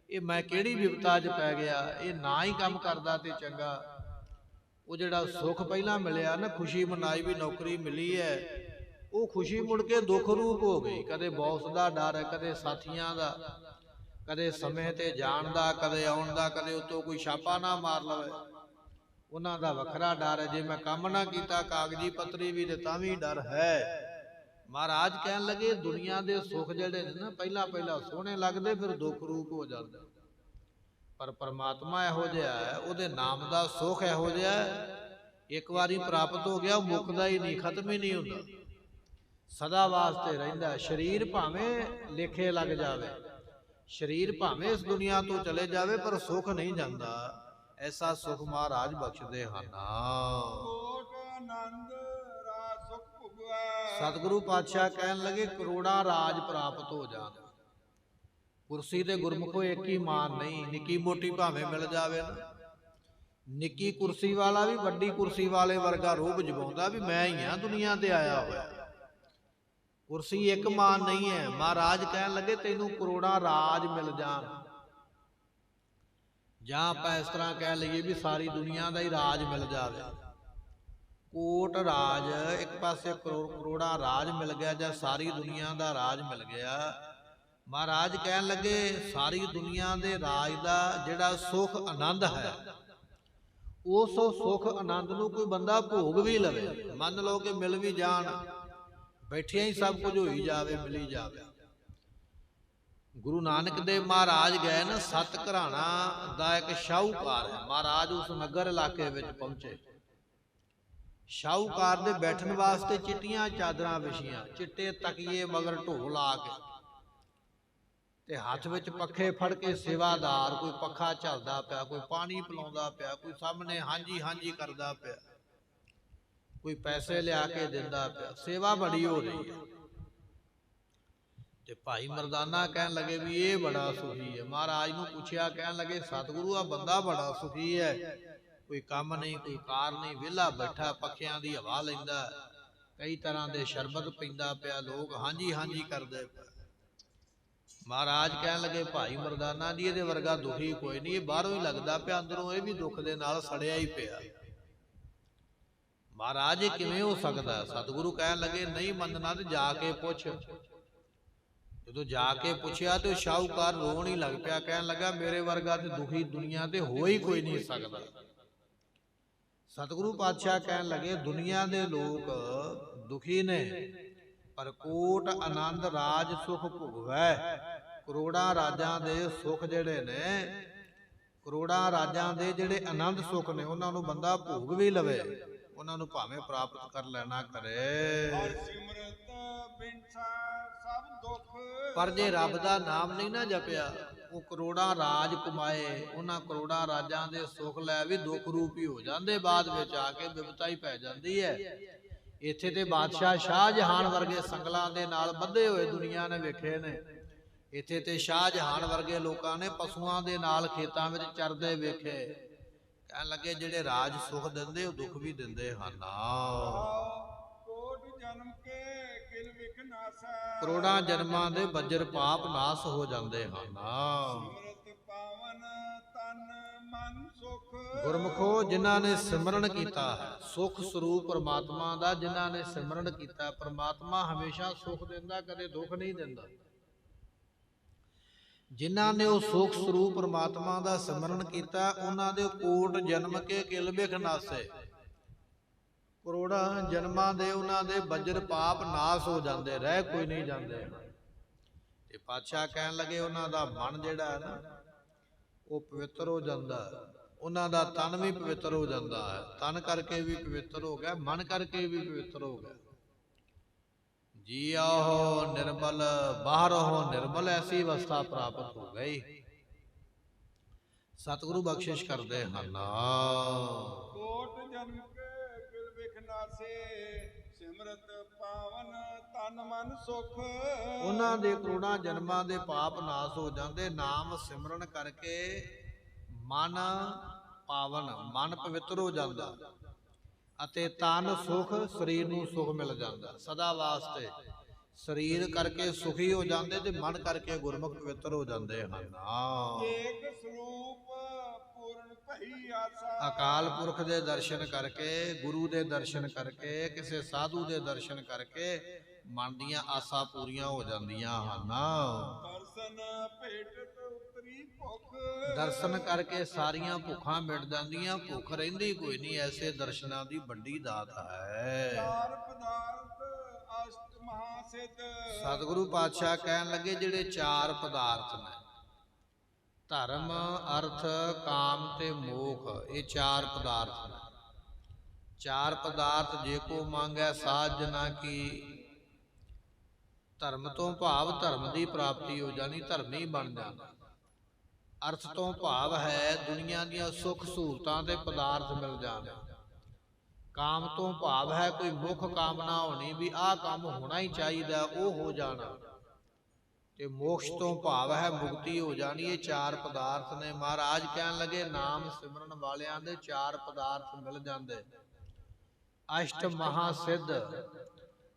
ਇਹ ਮੈਂ ਕਿਹੜੀ ਵਿਪਤਾ 'ਚ ਪੈ ਗਿਆ? ਇਹ ਨਾ ਹੀ ਕੰਮ ਕਰਦਾ ਤੇ ਚੰਗਾ। ਉਹ ਜਿਹੜਾ ਸੁੱਖ ਪਹਿਲਾਂ ਮਿਲਿਆ ਨਾ, ਖੁਸ਼ੀ ਮਨਾਈ ਵੀ ਨੌਕਰੀ ਮਿਲੀ ਹੈ, ਉਹ ਖੁਸ਼ੀ ਮੁੜ ਕੇ ਦੁੱਖ ਰੂਪ ਹੋ ਗਈ। ਕਦੇ ਬੌਸ ਦਾ ਡਰ, ਕਦੇ ਸਾਥੀਆਂ ਦਾ, ਕਦੇ ਸਮੇਂ ਤੇ ਜਾਣ ਦਾ, ਕਦੇ ਆਉਣ ਦਾ, ਕਦੇ ਉੱਤੋਂ ਕੋਈ ਛਾਪਾ ਨਾ ਮਾਰ ਲਵੇ, ਉਹਨਾਂ ਦਾ ਵੱਖਰਾ ਡਰ ਹੈ। ਜੇ ਮੈਂ ਕੰਮ ਨਾ ਕੀਤਾ ਕਾਗਜ਼ੀ ਪੱਤਰੀ ਵੀ, ਤੇ ਤਾਂ ਵੀ ਡਰ ਹੈ। ਮਹਾਰਾਜ ਕਹਿਣ ਲੱਗੇ, ਦੁਨੀਆ ਦੇ ਸੁੱਖ ਜਿਹੜੇ ਨੇ ਨਾ, ਪਹਿਲਾਂ ਸੋਹਣੇ ਲੱਗਦੇ, ਫਿਰ ਦੁੱਖ ਰੂਪ ਹੋ ਜਾਂਦੇ। ਪਰ ਪਰਮਾਤਮਾ ਇਹੋ ਜਿਹਾ ਹੈ, ਉਹਦੇ ਨਾਮ ਦਾ ਸੁੱਖ ਇਹੋ ਜਿਹਾ ਹੈ, ਇੱਕ ਵਾਰੀ ਪ੍ਰਾਪਤ ਹੋ ਗਿਆ, ਮੁੱਕਦਾ ਹੀ ਨਹੀਂ, ਖਤਮ ਹੀ ਨਹੀਂ ਹੁੰਦਾ, ਸਦਾ ਵਾਸਤੇ ਰਹਿੰਦਾ। ਸਰੀਰ ਭਾਵੇਂ ਲੇਖੇ ਲੱਗ ਜਾਵੇ, ਸਰੀਰ ਭਾਵੇਂ ਇਸ ਦੁਨੀਆ ਤੋਂ ਚਲੇ ਜਾਵੇ, ਪਰ ਸੁੱਖ ਨਹੀਂ ਜਾਂਦਾ। ਐਸਾ ਸੁੱਖ ਮਹਾਰਾਜ ਬਖਸ਼ਦੇ ਹਨ। ਸਤਿਗੁਰੂ ਪਾਤਸ਼ਾਹ ਕਹਿਣ ਲੱਗੇ, ਕਰੋੜਾਂ ਰਾਜ ਪ੍ਰਾਪਤ ਹੋ ਜਾਣ। ਕੁਰਸੀ ਤੇ ਗੁਰਮੁਖੋ ਇੱਕ ਹੀ ਮਾਨ ਨਹੀਂ, ਨਿੱਕੀ ਮੋਟੀ ਭਾਵੇਂ ਮਿਲ ਜਾਵੇ ਨਾ, ਨਿੱਕੀ ਕੁਰਸੀ ਵਾਲਾ ਵੀ ਵੱਡੀ ਕੁਰਸੀ ਵਾਲੇ ਵਰਗਾ ਰੋਹਬ ਜਮਾਉਂਦਾ ਵੀ ਮੈਂ ਹੀ ਹਾਂ ਦੁਨੀਆ ਤੇ ਆਇਆ ਹੋਇਆ। ਕੁਰਸੀ ਇੱਕ ਮਾਨ ਨਹੀਂ ਹੈ। ਮਹਾਰਾਜ ਕਹਿਣ ਲੱਗੇ, ਤੈਨੂੰ ਕਰੋੜਾਂ ਰਾਜ ਮਿਲ ਜਾਣ। ਜਾਂ ਆਪਾਂ ਇਸ ਤਰ੍ਹਾਂ ਕਹਿ ਲਈਏ ਵੀ ਸਾਰੀ ਦੁਨੀਆ ਦਾ ਹੀ ਰਾਜ ਮਿਲ ਜਾਵੇ। ਕੋਟ ਰਾਜ, ਇੱਕ ਪਾਸੇ ਕਰੋੜਾਂ ਰਾਜ ਮਿਲ ਗਿਆ, ਜਾਂ ਸਾਰੀ ਦੁਨੀਆ ਦਾ ਰਾਜ ਮਿਲ ਗਿਆ। ਮਹਾਰਾਜ ਕਹਿਣ ਲੱਗੇ, ਸਾਰੀ ਦੁਨੀਆ ਦੇ ਰਾਜ ਦਾ ਜਿਹੜਾ ਸੁੱਖ ਆਨੰਦ ਹੈ, ਉਸ ਸੁੱਖ ਆਨੰਦ ਨੂੰ ਕੋਈ ਬੰਦਾ ਭੋਗ ਵੀ ਲਵੇ। ਮੰਨ ਲਓ ਕਿ ਮਿਲ ਵੀ ਜਾਣ, ਬੈਠਿਆਂ ਹੀ ਸਭ ਕੁਝ ਹੋਈ ਜਾਵੇ, ਮਿਲੀ ਜਾਵੇ। ਗੁਰੂ ਨਾਨਕ ਦੇਵ ਮਹਾਰਾਜ ਗਏ ਨਾ, ਸੱਤ ਘਰਾਣਾ ਦਾ ਇੱਕ ਸ਼ਾਹੂਕਾਰ ਹੈ। ਮਹਾਰਾਜ ਉਸ ਨਗਰ ਇਲਾਕੇ ਵਿੱਚ ਪਹੁੰਚੇ। ਸ਼ਾਹੂਕਾਰ ਦੇ ਬੈਠਣ ਵਾਸਤੇ ਚਿੱਟੀਆਂ ਚਾਦਰਾਂ ਵਿਛੀਆਂ, ਚਿੱਟੇ ਤਕੀਏ ਮਗਰ ਢੋਲ ਆ ਕੇ, ਤੇ ਹੱਥ ਵਿੱਚ ਪੱਖੇ ਫੜ ਕੇ ਸੇਵਾਦਾਰ, ਕੋਈ ਪੱਖਾ ਝਲਦਾ ਪਿਆ, ਕੋਈ ਪਾਣੀ ਪਿਲਾਉਂਦਾ ਪਿਆ, ਕੋਈ ਸਾਹਮਣੇ ਹਾਂਜੀ ਹਾਂਜੀ ਕਰਦਾ ਪਿਆ, ਕੋਈ ਪੈਸੇ ਲਿਆ ਕੇ ਦਿੰਦਾ ਪਿਆ। ਸੇਵਾ ਬੜੀ ਹੋ ਰਹੀ ਹੈ। ਤੇ ਭਾਈ ਮਰਦਾਨਾ ਕਹਿਣ ਲੱਗੇ ਵੀ ਇਹ ਬੜਾ ਸੁਖੀ ਹੈ। ਮਹਾਰਾਜ ਨੂੰ ਪੁੱਛਿਆ, ਕਹਿਣ ਲੱਗੇ ਸਤਿਗੁਰੂ ਆ ਬੰਦਾ ਬੜਾ ਸੁਖੀ ਹੈ, ਕੋਈ ਕੰਮ ਨਹੀਂ, ਕੋਈ ਕਾਰ ਨਹੀਂ, ਵਿਹਲਾ ਬੈਠਾ, ਪੱਖਿਆਂ ਦੀ ਹਵਾ ਲੈਂਦਾ, ਕਈ ਤਰ੍ਹਾਂ ਦੇ ਸ਼ਰਬਤ ਪੀਂਦਾ ਪਿਆ, ਲੋਕ ਹਾਂਜੀ ਹਾਂਜੀ ਕਰਦੇ ਪਏ। ਮਹਾਰਾਜ ਕਹਿਣ ਲੱਗੇ ਭਾਈ ਮਰਦਾਨਾ ਜੀ ਇਹਦੇ ਵਰਗਾ ਦੁਖੀ ਕੋਈ ਨਹੀਂ, ਇਹ ਬਾਹਰੋਂ ਹੀ ਲੱਗਦਾ ਪਿਆ, ਅੰਦਰੋਂ ਇਹ ਵੀ ਦੁੱਖ ਦੇ ਨਾਲ ਸੜਿਆ ਹੀ ਪਿਆ। ਮਹਾਰਾਜ ਇਹ ਕਿਵੇਂ ਹੋ ਸਕਦਾ? ਸਤਿਗੁਰੂ ਕਹਿਣ ਲੱਗੇ ਨਹੀਂ ਮੰਨਣਾ ਤੇ ਜਾ ਕੇ ਪੁੱਛ। ਜਦੋਂ ਜਾ ਕੇ ਪੁੱਛਿਆ ਤੇ ਸ਼ਾਹੂਕਾਰ ਰੋਣ ਹੀ ਲੱਗ ਪਿਆ, ਕਹਿਣ ਲੱਗਾ ਮੇਰੇ ਵਰਗਾ ਤੇ ਦੁਖੀ ਦੁਨੀਆ ਤੇ ਹੋ ਹੀ ਕੋਈ ਨਹੀਂ ਸਕਦਾ। ਸਤਿਗੁਰੂ ਪਾਤਸ਼ਾਹ ਕਹਿਣ ਲੱਗੇ ਦੁਨੀਆ ਦੇ ਲੋਕ ਦੁਖੀ ਨੇ, ਪਰ ਕੋਟ ਆਨੰਦ ਰਾਜ ਸੁਖ ਭੁਗਵੈ। ਕਰੋੜਾਂ ਰਾਜਾਂ ਦੇ ਸੁਖ ਜਿਹੜੇ ਨੇ, ਕਰੋੜਾਂ ਰਾਜਾਂ ਦੇ ਜਿਹੜੇ ਆਨੰਦ ਸੁਖ ਨੇ, ਉਹਨਾਂ ਨੂੰ ਬੰਦਾ ਭੋਗ ਵੀ ਲਵੇ, ਉਹਨਾਂ ਨੂੰ ਭਾਵੇਂ ਪ੍ਰਾਪਤ ਕਰ ਲੈਣਾ ਕਰੇ। ਹਰ ਸਿਮਰਤ ਬਿਨਸਾ ਸਭ ਦੁੱਖ। ਪਰ ਜੇ ਰੱਬ ਦਾ ਨਾਮ ਨਹੀਂ ਨਾ ਜਪਿਆ, ਉਹ ਕਰੋੜਾਂ ਰਾਜ ਕਮਾਏ, ਉਹਨਾਂ ਕਰੋੜਾਂ ਰਾਜਾਂ ਦੇ ਸੁਖ ਲੈ ਵੀ ਦੁੱਖ ਰੂਪੀ ਹੋ ਜਾਂਦੇ, ਬਾਅਦ ਵਿੱਚ ਆ ਕੇ ਬਿਪਤਾ ਹੀ ਪੈ ਜਾਂਦੀ ਹੈ। ਇੱਥੇ ਤੇ ਬਾਦਸ਼ਾਹ ਸ਼ਾਹਜਹਾਨ ਵਰਗੇ ਸੰਗਲਾਂ ਦੇ ਨਾਲ ਬੱਧੇ ਹੋਏ ਦੁਨੀਆ ਨੇ ਵੇਖੇ ਨੇ। ਇੱਥੇ ਤੇ ਸ਼ਾਹਜਹਾਨ ਵਰਗੇ ਲੋਕਾਂ ਨੇ ਪਸ਼ੂਆਂ ਦੇ ਨਾਲ ਖੇਤਾਂ ਵਿੱਚ ਚਰਦੇ ਵੇਖੇ। ਕਹਿਣ ਲੱਗੇ ਜਿਹੜੇ ਰਾਜ ਸੁਖ ਦਿੰਦੇ ਉਹ ਦੁੱਖ ਵੀ ਦਿੰਦੇ ਹਨ। ਕੋਟ ਜਨਮ ਕੇ ਕਿਲ ਵਿਖ ਨਾਸੈ। ਕਰੋੜਾਂ ਜਨਮਾਂ ਦੇ ਬੱਜਰ ਪਾਪ ਨਾਸ ਹੋ ਜਾਂਦੇ ਹਨ। ਸਿਮਰਤ ਪਾਵਨ ਤਨ ਮਨ ਸੁਖ। ਗੁਰਮੁਖੋ ਜਿਨ੍ਹਾਂ ਨੇ ਸਿਮਰਨ ਕੀਤਾ ਹੈ, ਸੁਖ ਸਰੂਪ ਪਰਮਾਤਮਾ ਦਾ ਜਿਨ੍ਹਾਂ ਨੇ ਸਿਮਰਨ ਕੀਤਾ, ਪਰਮਾਤਮਾ ਹਮੇਸ਼ਾ ਸੁਖ ਦਿੰਦਾ, ਕਦੇ ਦੁੱਖ ਨਹੀਂ ਦਿੰਦਾ। ਜਿਨ੍ਹਾਂ ਨੇ ਉਹ ਸੁਖ ਸਰੂਪ ਪਰਮਾਤਮਾ ਦਾ ਸਿਮਰਨ ਕੀਤਾ, ਉਹਨਾਂ ਦੇ ਕੋਟ ਜਨਮ ਕੇ ਕਿਲ ਬਿਖ ਨਾਸੇ। ਕਰੋੜਾਂ ਜਨਮਾਂ ਦੇ ਉਹਨਾਂ ਦੇ ਬੱਜਰ ਪਾਪ ਨਾਸ ਹੋ ਜਾਂਦੇ, ਰਹਿ ਕੋਈ ਨਹੀਂ ਜਾਂਦੇ। ਤੇ ਪਾਤਸ਼ਾਹ ਕਹਿਣ ਲੱਗੇ ਉਹਨਾਂ ਦਾ ਮਨ ਜਿਹੜਾ ਹੈ ਨਾ ਉਹ ਪਵਿੱਤਰ ਹੋ ਜਾਂਦਾ, ਉਹਨਾਂ ਦਾ ਤਨ ਵੀ ਪਵਿੱਤਰ ਹੋ ਜਾਂਦਾ ਹੈ। ਤਨ ਕਰਕੇ ਵੀ ਪਵਿੱਤਰ ਹੋ ਗਿਆ, ਮਨ ਕਰਕੇ ਵੀ ਪਵਿੱਤਰ ਹੋ ਗਿਆ। ਜੀ ਆਹੋ ਨਿਰਮਲ ਬਾਹਰੋਂ ਨਿਰਮਲ, ਐਸੀ ਅਵਸਥਾ ਪ੍ਰਾਪਤ ਹੋ ਗਈ। ਸਤਿਗੁਰੂ ਬਖਸ਼ਿਸ਼ ਕਰਦੇ ਹਨ। ਕੋਟ ਜਨਮ ਕੇ ਕਿਲ ਵਿਖ ਨਾਸੇ। ਸਿਮਰਤ ਪਾਵਨ ਤਨ ਮਨ ਸੁਖ। ਉਹਨਾਂ ਦੇ ਕਰੋੜਾਂ ਜਨਮਾਂ ਦੇ ਪਾਪ ਨਾਸ ਹੋ ਜਾਂਦੇ, ਨਾਮ ਸਿਮਰਨ ਕਰਕੇ ਮਨ ਪਾਵਨ, ਮਨ ਪਵਿੱਤਰ ਹੋ ਜਾਂਦਾ, ਅਤੇ ਤਨ ਸੁਖ, ਸਰੀਰ ਨੂੰ ਸੁਖ ਮਿਲ ਜਾਂਦਾ ਸਦਾ ਵਾਸਤੇ। ਸਰੀਰ ਕਰਕੇ ਸੁਖੀ ਹੋ ਜਾਂਦੇ ਤੇ ਮਨ ਕਰਕੇ ਗੁਰਮੁਖ ਪਵਿੱਤਰ ਹੋ ਜਾਂਦੇ ਹਨ। ਏਕ ਸਰੂਪ ਪੂਰਨ ਭਈ ਆਸਾ। ਅਕਾਲ ਪੁਰਖ ਦੇ ਦਰਸ਼ਨ ਕਰਕੇ, ਗੁਰੂ ਦੇ ਦਰਸ਼ਨ ਕਰਕੇ, ਕਿਸੇ ਸਾਧੂ ਦੇ ਦਰਸ਼ਨ ਕਰਕੇ ਮਨ ਦੀਆਂ ਆਸਾਂ ਪੂਰੀਆਂ ਹੋ ਜਾਂਦੀਆਂ ਹਨ। ਦਰਸ਼ਨ ਭੇਟਤ ਉਤਰੀ ਭੁਖ। ਦਰਸ਼ਨ ਕਰਕੇ ਸਾਰੀਆਂ ਭੁੱਖਾਂ ਮਿਟ ਜਾਂਦੀਆਂ, ਭੁੱਖ ਰਹਿੰਦੀ ਕੋਈ ਨਹੀਂ। ਐਸੇ ਦਰਸ਼ਨਾਂ ਦੀ ਵੱਡੀ ਦਾਤ ਹੈ। ਚਾਰ ਪਦਾਰਥ ਅਸ਼ਟ ਮਹਾਸਿੱਧ। ਸਤਿਗੁਰੂ ਪਾਤਸ਼ਾਹ ਕਹਿਣ ਲੱਗੇ ਜਿਹੜੇ ਚਾਰ ਪਦਾਰਥ ਨੇ, ਧਰਮ, ਅਰਥ, ਕਾਮ ਤੇ ਮੋਖ, ਇਹ ਚਾਰ ਪਦਾਰਥ ਨੇ। ਚਾਰ ਪਦਾਰਥ ਜੇ ਕੋ ਮੰਗੈ ਸਾਧ ਜਨਾ ਕੀ। ਧਰਮ ਤੋਂ ਭਾਵ ਧਰਮ ਦੀ ਪ੍ਰਾਪਤੀ ਹੋ ਜਾਣੀ, ਧਰਮੀ ਬਣ ਜਾਣਾ। ਅਰਥ ਤੋਂ ਭਾਵ ਹੈ ਦੁਨੀਆ ਦੀਆਂ ਸੁੱਖ ਸਹੂਲਤਾਂ ਤੇ ਪਦਾਰਥ ਮਿਲ ਜਾਣੇ। ਕਾਮ ਤੋਂ ਭਾਵ ਹੈ ਕੋਈ ਮੁੱਖ ਕਾਮਨਾ ਹੋਣੀ ਵੀ ਆਹ ਕੰਮ ਹੋਣਾ ਹੀ ਚਾਹੀਦਾ, ਉਹ ਹੋ ਜਾਣਾ। ਤੇ ਮੋਕਸ਼ ਤੋਂ ਭਾਵ ਹੈ ਮੁਕਤੀ ਹੋ ਜਾਣੀ। ਇਹ ਚਾਰ ਪਦਾਰਥ ਨੇ। ਮਹਾਰਾਜ ਕਹਿਣ ਲੱਗੇ ਨਾਮ ਸਿਮਰਨ ਵਾਲਿਆਂ ਦੇ ਚਾਰ ਪਦਾਰਥ ਮਿਲ ਜਾਂਦੇ। ਅਸ਼ਟ ਮਹਾਸਿੱਧ,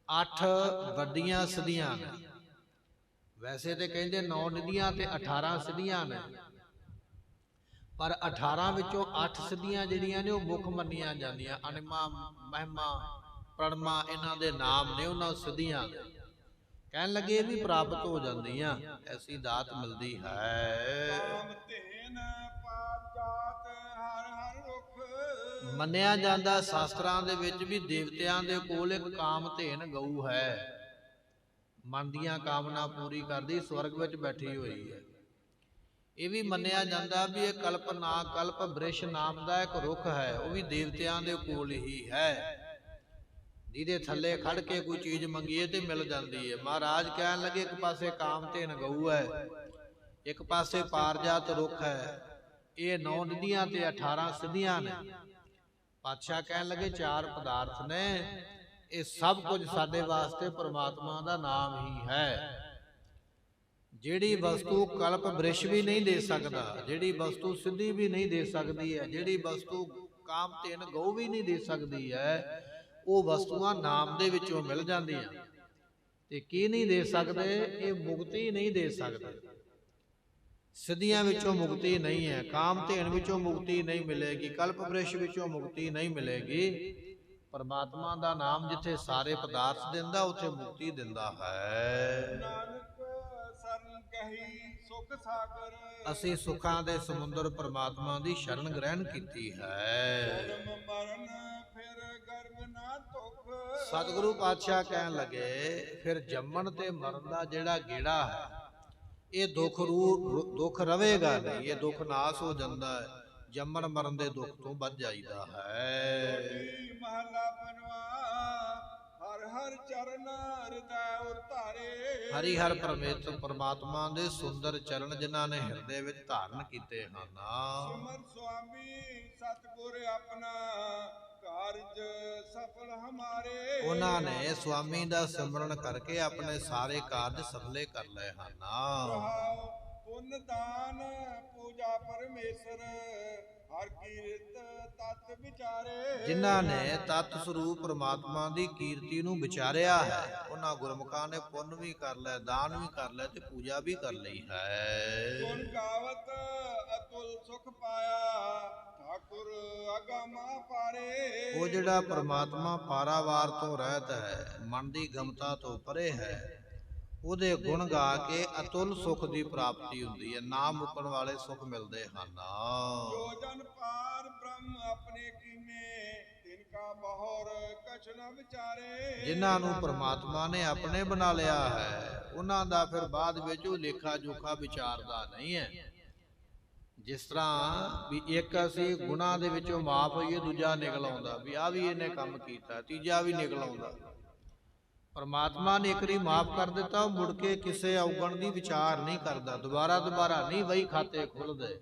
8 ਵੱਡੀਆਂ ਸਿੱਧੀਆਂ ਨੇ। ਵੈਸੇ ਤੇ ਕਹਿੰਦੇ 9 ਨਿਧੀਆਂ ਤੇ 18 ਸਿੱਧੀਆਂ ਨੇ, ਪਰ 18 ਵਿੱਚੋਂ 8 ਸਿੱਧੀਆਂ ਜਿਹੜੀਆਂ ਨੇ ਉਹ ਮੁੱਖ ਮੰਨੀਆਂ ਜਾਂਦੀਆਂ। ਅਨਿਮਾ, ਮਹਿਮਾ, ਪ੍ਰਣਮਾ ਇਹਨਾਂ ਦੇ ਨਾਮ ਨੇ ਉਹਨਾਂ ਸਿੱਧੀਆਂ। ਕਹਿਣ ਲੱਗੇ ਇਹ ਵੀ ਪ੍ਰਾਪਤ ਹੋ ਜਾਂਦੀਆਂ, ਐਸੀ ਦਾਤ ਮਿਲਦੀ ਹੈ। ਕਾਮ ਧੇਨ ਪਾਪ ਜਾਤ ਹਰ ਹਰ ਰੁਖ। ਮੰਨਿਆ ਜਾਂਦਾ ਸ਼ਾਸਤਰਾਂ ਦੇ ਵਿੱਚ ਵੀ ਦੇਵਤਿਆਂ ਦੇ ਕੋਲ ਇੱਕ ਕਾਮ ਧੇਨ ਗਊ ਹੈ। ਮਨ ਦੀਆਂ ਕਾਮਨਾ ਪੂਰੀ ਕਰਦੀ, ਸਵਰਗ ਵਿੱਚ ਬੈਠੀ ਹੋਈ ਹੈ। ਇਹ ਵੀ ਮੰਨਿਆ ਜਾਂਦਾ ਵੀ ਇਹ ਕਲਪ ਨਾ ਕਲਪ ਬ੍ਰਿਸ਼ ਨਾਮ ਦਾ ਇੱਕ ਰੁੱਖ ਹੈ, ਉਹ ਵੀ ਦੇਵਤਿਆਂ ਦੇ ਕੋਲ ਹੀ ਹੈ, ਜਿਹਦੇ ਥੱਲੇ ਖੜ ਕੇ ਕੋਈ ਚੀਜ਼ ਮੰਗੀਏ ਤੇ ਮਿਲ ਜਾਂਦੀ ਹੈ। ਮਹਾਰਾਜ ਕਹਿਣ ਲੱਗੇ ਇੱਕ ਪਾਸੇ ਕਾਮਧੇਨ ਗਊ ਹੈ, ਇੱਕ ਪਾਸੇ ਪਾਰਜਾਤ ਰੁੱਖ ਹੈ, ਇਹ 9 ਨਿਧੀਆਂ ਤੇ 18 ਸਿੱਧੀਆਂ ਨੇ। ਪਾਤਸ਼ਾਹ ਕਹਿਣ ਲੱਗੇ 4 ਪਦਾਰਥ ਨੇ, ਇਹ ਸਭ ਕੁਝ ਸਾਡੇ ਵਾਸਤੇ ਪਰਮਾਤਮਾ ਦਾ ਨਾਮ ਹੀ ਹੈ। ਜਿਹੜੀ ਵਸਤੂ ਕਲਪ ਬ੍ਰਿਸ਼ ਵੀ ਨਹੀਂ ਦੇ ਸਕਦਾ, ਜਿਹੜੀ ਵਸਤੂ ਸਿੱਧੀ ਵੀ ਨਹੀਂ ਦੇ ਸਕਦੀ ਹੈ, ਜਿਹੜੀ ਵਸਤੂ ਕਾਮਧੇਨ ਗਊ ਵੀ ਨਹੀਂ ਦੇ ਸਕਦੀ ਹੈ, ਉਹ ਵਸਤੂਆਂ ਨਾਮ ਦੇ ਵਿੱਚੋਂ ਮਿਲ ਜਾਂਦੀਆਂ। ਤੇ ਕੀ ਨਹੀਂ ਦੇ ਸਕਦੇ? ਇਹ ਮੁਕਤੀ ਨਹੀਂ ਦੇ ਸਕਦੇ। ਸਿੱਧੀਆਂ ਵਿੱਚੋਂ ਮੁਕਤੀ ਨਹੀਂ ਹੈ, ਕਾਮਧੇਨ ਵਿੱਚੋਂ ਮੁਕਤੀ ਨਹੀਂ ਮਿਲੇਗੀ, ਕਲਪ ਬ੍ਰਿਸ਼ ਵਿੱਚੋਂ ਮੁਕਤੀ ਨਹੀਂ ਮਿਲੇਗੀ। ਪਰਮਾਤਮਾ ਦਾ ਨਾਮ ਜਿੱਥੇ ਸਾਰੇ ਪਦਾਰਥ ਦਿੰਦਾ, ਉੱਥੇ ਮੁਕਤੀ ਦਿੰਦਾ ਹੈ। ਨਾਨਕ ਸਰਨ ਕਹੀ ਸੁਖ ਸਾਗਰ, ਅਸੀਂ ਸੁੱਖਾਂ ਦੇ ਸਮੁੰਦਰ ਪਰਮਾਤਮਾ ਦੀ ਸ਼ਰਨ ਗ੍ਰਹਿਣ ਕੀਤੀ ਹੈ। ਜਨਮ ਮਰਨ ਫਿਰ ਗਰਭ ਨਾ ਤੁਖ, ਸਤਿਗੁਰੂ ਪਾਤਸ਼ਾਹ ਕਹਿਣ ਲੱਗੇ ਫਿਰ ਜੰਮਣ ਤੇ ਮਰਨ ਦਾ ਜਿਹੜਾ ਗੇੜਾ ਹੈ, ਇਹ ਦੁੱਖ ਰਵੇਗਾ ਨਹੀਂ, ਇਹ ਦੁੱਖ ਨਾਸ ਹੋ ਜਾਂਦਾ ਹੈ, ਜੰਮਣ ਮਰਨ ਦੇ ਦੁੱਖ ਤੋਂ ਬਚ ਜਾਈਦਾ ਹੈ। ਮਹਲਾ ਪੰਜਵਾ, ਹਰ ਹਰ ਚਰਨ ਹਿਰਦੈ ਉਤਾਰੇ, ਹਰੀ ਹਰ ਪਰਮੇਸ਼ਰ ਪਰਮਾਤਮਾ ਦੇ ਸੁੰਦਰ ਚਰਨ ਜਿਨ੍ਹਾਂ ਨੇ ਹਿਰਦੇ ਵਿੱਚ ਧਾਰਨ ਕੀਤੇ ਹਨ। ਸਿਮਰ ਸੁਆਮੀ ਸਤਿਗੁਰ ਆਪਣਾ, ਕਾਰਜ ਸਫਲ ਹਮਾਰੇ, ਉਹਨਾਂ ਨੇ ਸੁਆਮੀ ਦਾ ਸਿਮਰਨ ਕਰਕੇ ਆਪਣੇ ਸਾਰੇ ਕਾਰਜ ਸਫਲੇ ਕਰ ਲਏ ਹਨ। ਪੁੰਨ ਦਾਨ ਪੂਜਾ ਪਰਮੇਸ਼ਰ, ਹਰ ਕੀਰਤ ਤਤ ਵਿਚਾਰੇ, ਜਿਨ੍ਹਾਂ ਨੇ ਤਤ ਸਰੂਪ ਪਰਮਾਤਮਾ ਦੀ ਕੀਰਤੀ ਨੂੰ ਵਿਚਾਰਿਆ ਹੈ, ਉਹਨਾਂ ਗੁਰਮੁਖਾਂ ਨੇ ਪੁੰਨ ਵੀ ਕਰ ਲਿਆ, ਦਾਨ ਵੀ ਕਰ ਲਿਆ ਤੇ ਪੂਜਾ ਵੀ ਕਰ ਲਈ ਹੈ। ਗੁਣ ਗਾਵਤ ਅਤੁਲ ਸੁਖ ਪਾਇਆ, ਠਾਕੁਰ ਅਗਮਾ ਪਾਰੇ, ਉਹ ਜਿਹੜਾ ਪਰਮਾਤਮਾ ਪਾਰਾਵਾਰ ਤੋਂ ਰਹਿਤ ਹੈ, ਮਨ ਦੀ ਗਮਤਾ ਤੋਂ ਪਰੇ ਹੈ, ਉਹਦੇ ਗੁਣ ਗਾ ਕੇ ਅਤੁੱਲ ਸੁਖ ਦੀ ਪ੍ਰਾਪਤੀ ਹੁੰਦੀ ਹੈ, ਨਾ ਮੁੱਕਣ ਵਾਲੇ ਸੁਖ ਮਿਲਦੇ ਹਨ। ਜੋ ਜਨ ਪਾਰ ਬ੍ਰਹਮ ਆਪਣੇ ਕੀਨੇ, ਤਿਨ ਕਾ ਬਹੁਰ ਕਛ ਨ ਵਿਚਾਰੇ, ਜਿਨ੍ਹਾਂ ਨੂੰ ਪਰਮਾਤਮਾ ਨੇ ਆਪਣੇ ਬਣਾ ਲਿਆ ਹੈ, ਉਹਨਾਂ ਦਾ ਫਿਰ ਬਾਅਦ ਵਿੱਚ ਉਹ ਲੇਖਾ ਜੋਖਾ ਵਿਚਾਰਦਾ ਨਹੀਂ ਹੈ। ਜਿਸ ਤਰ੍ਹਾਂ ਵੀ ਇੱਕ ਅਸੀਂ ਗੁਨਾਹ ਦੇ ਵਿੱਚੋਂ ਮਾਫ ਹੋਈਏ, ਦੂਜਾ ਨਿਕਲ ਆਉਂਦਾ ਵੀ ਆ ਵੀ ਇਹਨੇ ਕੰਮ ਕੀਤਾ, ਤੀਜਾ ਵੀ ਨਿਕਲ ਆਉਂਦਾ। ਪਰਮਾਤਮਾ ਨੇ ਇੱਕ ਵਾਰੀ ਮਾਫ ਕਰ ਦਿੱਤਾ, ਉਹ ਮੁੜ ਕੇ ਕਿਸੇ ਔਗਣ ਦੀ ਵਿਚਾਰ ਨਹੀਂ ਕਰਦਾ, ਦੁਬਾਰਾ ਨਹੀਂ ਵਹੀ ਖਾਤੇ ਖੁੱਲਦੇ,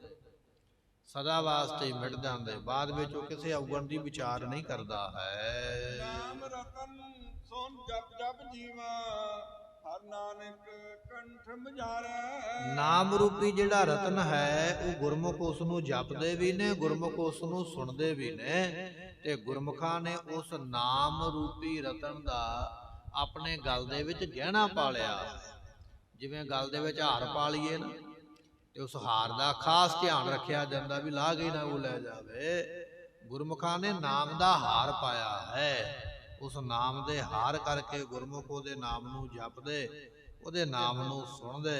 ਸਦਾ ਵਾਸਤੇ ਮਿਟ ਜਾਂਦੇ, ਬਾਅਦ ਵਿੱਚ ਉਹ ਕਿਸੇ ਔਗਣ ਦੀ ਵਿਚਾਰ ਨਹੀਂ ਕਰਦਾ ਹੈ। ਨਾਮ ਰਤਨ ਸੋਨ ਜਪ ਜਪ ਜੀਵਾ, ਹਰ ਨਾਨਕ ਕੰਠ ਮਝਾਰੈ, ਨਾਮ ਰੂਪੀ ਜਿਹੜਾ ਰਤਨ ਹੈ, ਉਹ ਗੁਰਮੁਖ ਉਸ ਨੂੰ ਜਪਦੇ ਵੀ ਨੇ, ਗੁਰਮੁਖ ਉਸ ਨੂੰ ਸੁਣਦੇ ਵੀ ਨੇ, ਤੇ ਗੁਰਮੁਖਾਂ ਨੇ ਉਸ ਨਾਮ ਰੂਪੀ ਰਤਨ ਦਾ ਆਪਣੇ ਗਲ ਦੇ ਵਿੱਚ ਗਹਿਣਾ ਪਾ ਲਿਆ। ਜਿਵੇਂ ਗਲ ਦੇ ਵਿੱਚ ਹਾਰ ਪਾ ਲਈਏ ਨਾ, ਤੇ ਉਸ ਹਾਰ ਦਾ ਖਾਸ ਧਿਆਨ ਰੱਖਿਆ ਜਾਂਦਾ ਵੀ ਲਾਹ ਕੇ ਨਾ ਉਹ ਲੈ ਜਾਵੇ। ਗੁਰਮੁਖਾਂ ਨੇ ਨਾਮ ਦਾ ਹਾਰ ਪਾਇਆ ਹੈ, ਉਸ ਨਾਮ ਦੇ ਹਾਰ ਕਰਕੇ ਗੁਰਮੁਖ ਉਹਦੇ ਨਾਮ ਨੂੰ ਜਪਦੇ, ਉਹਦੇ ਨਾਮ ਨੂੰ ਸੁਣਦੇ।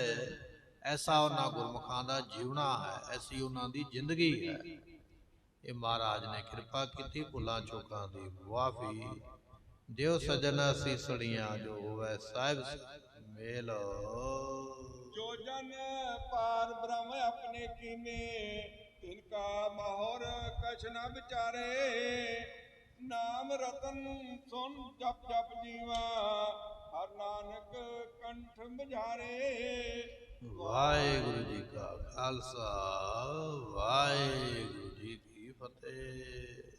ਐਸਾ ਉਹਨਾਂ ਗੁਰਮੁਖਾਂ ਦਾ ਜੀਵਣਾ ਹੈ, ਐਸੀ ਉਹਨਾਂ ਦੀ ਜ਼ਿੰਦਗੀ ਹੈ। ਇਹ ਮਹਾਰਾਜ ਨੇ ਕਿਰਪਾ ਕੀਤੀ, ਭੁੱਲਾਂ ਚੋਕਾਂ ਦੀ ਮੁਆਫੀ ਦਿਓ ਸਜਣ ਸੀਸੜੀਆਂ, ਜੋ ਹੋਵੇ ਸਾਹਿਬ ਮੇਲ। ਜੋ ਜਨ ਪਾਰ ਬ੍ਰਹਮ ਆਪਣੇ ਕੀਨੇ, ਤਿਨ ਕਾ ਮਹੋਰ ਕਛ ਨ ਵਿਚਾਰੇ, ਨਾਮ ਰਤਨ ਸੁਨ ਜਪ ਜਪ ਜੀਵਾ, ਹਰ ਨਾਨਕ ਕੰਠ ਮਝਾਰੇ। ਵਾਹਿਗੁਰੂ ਜੀ ਕਾ ਖਾਲਸਾ, ਵਾਹਿਗੁਰੂ ਜੀ ਕੀ ਫਤਿਹ।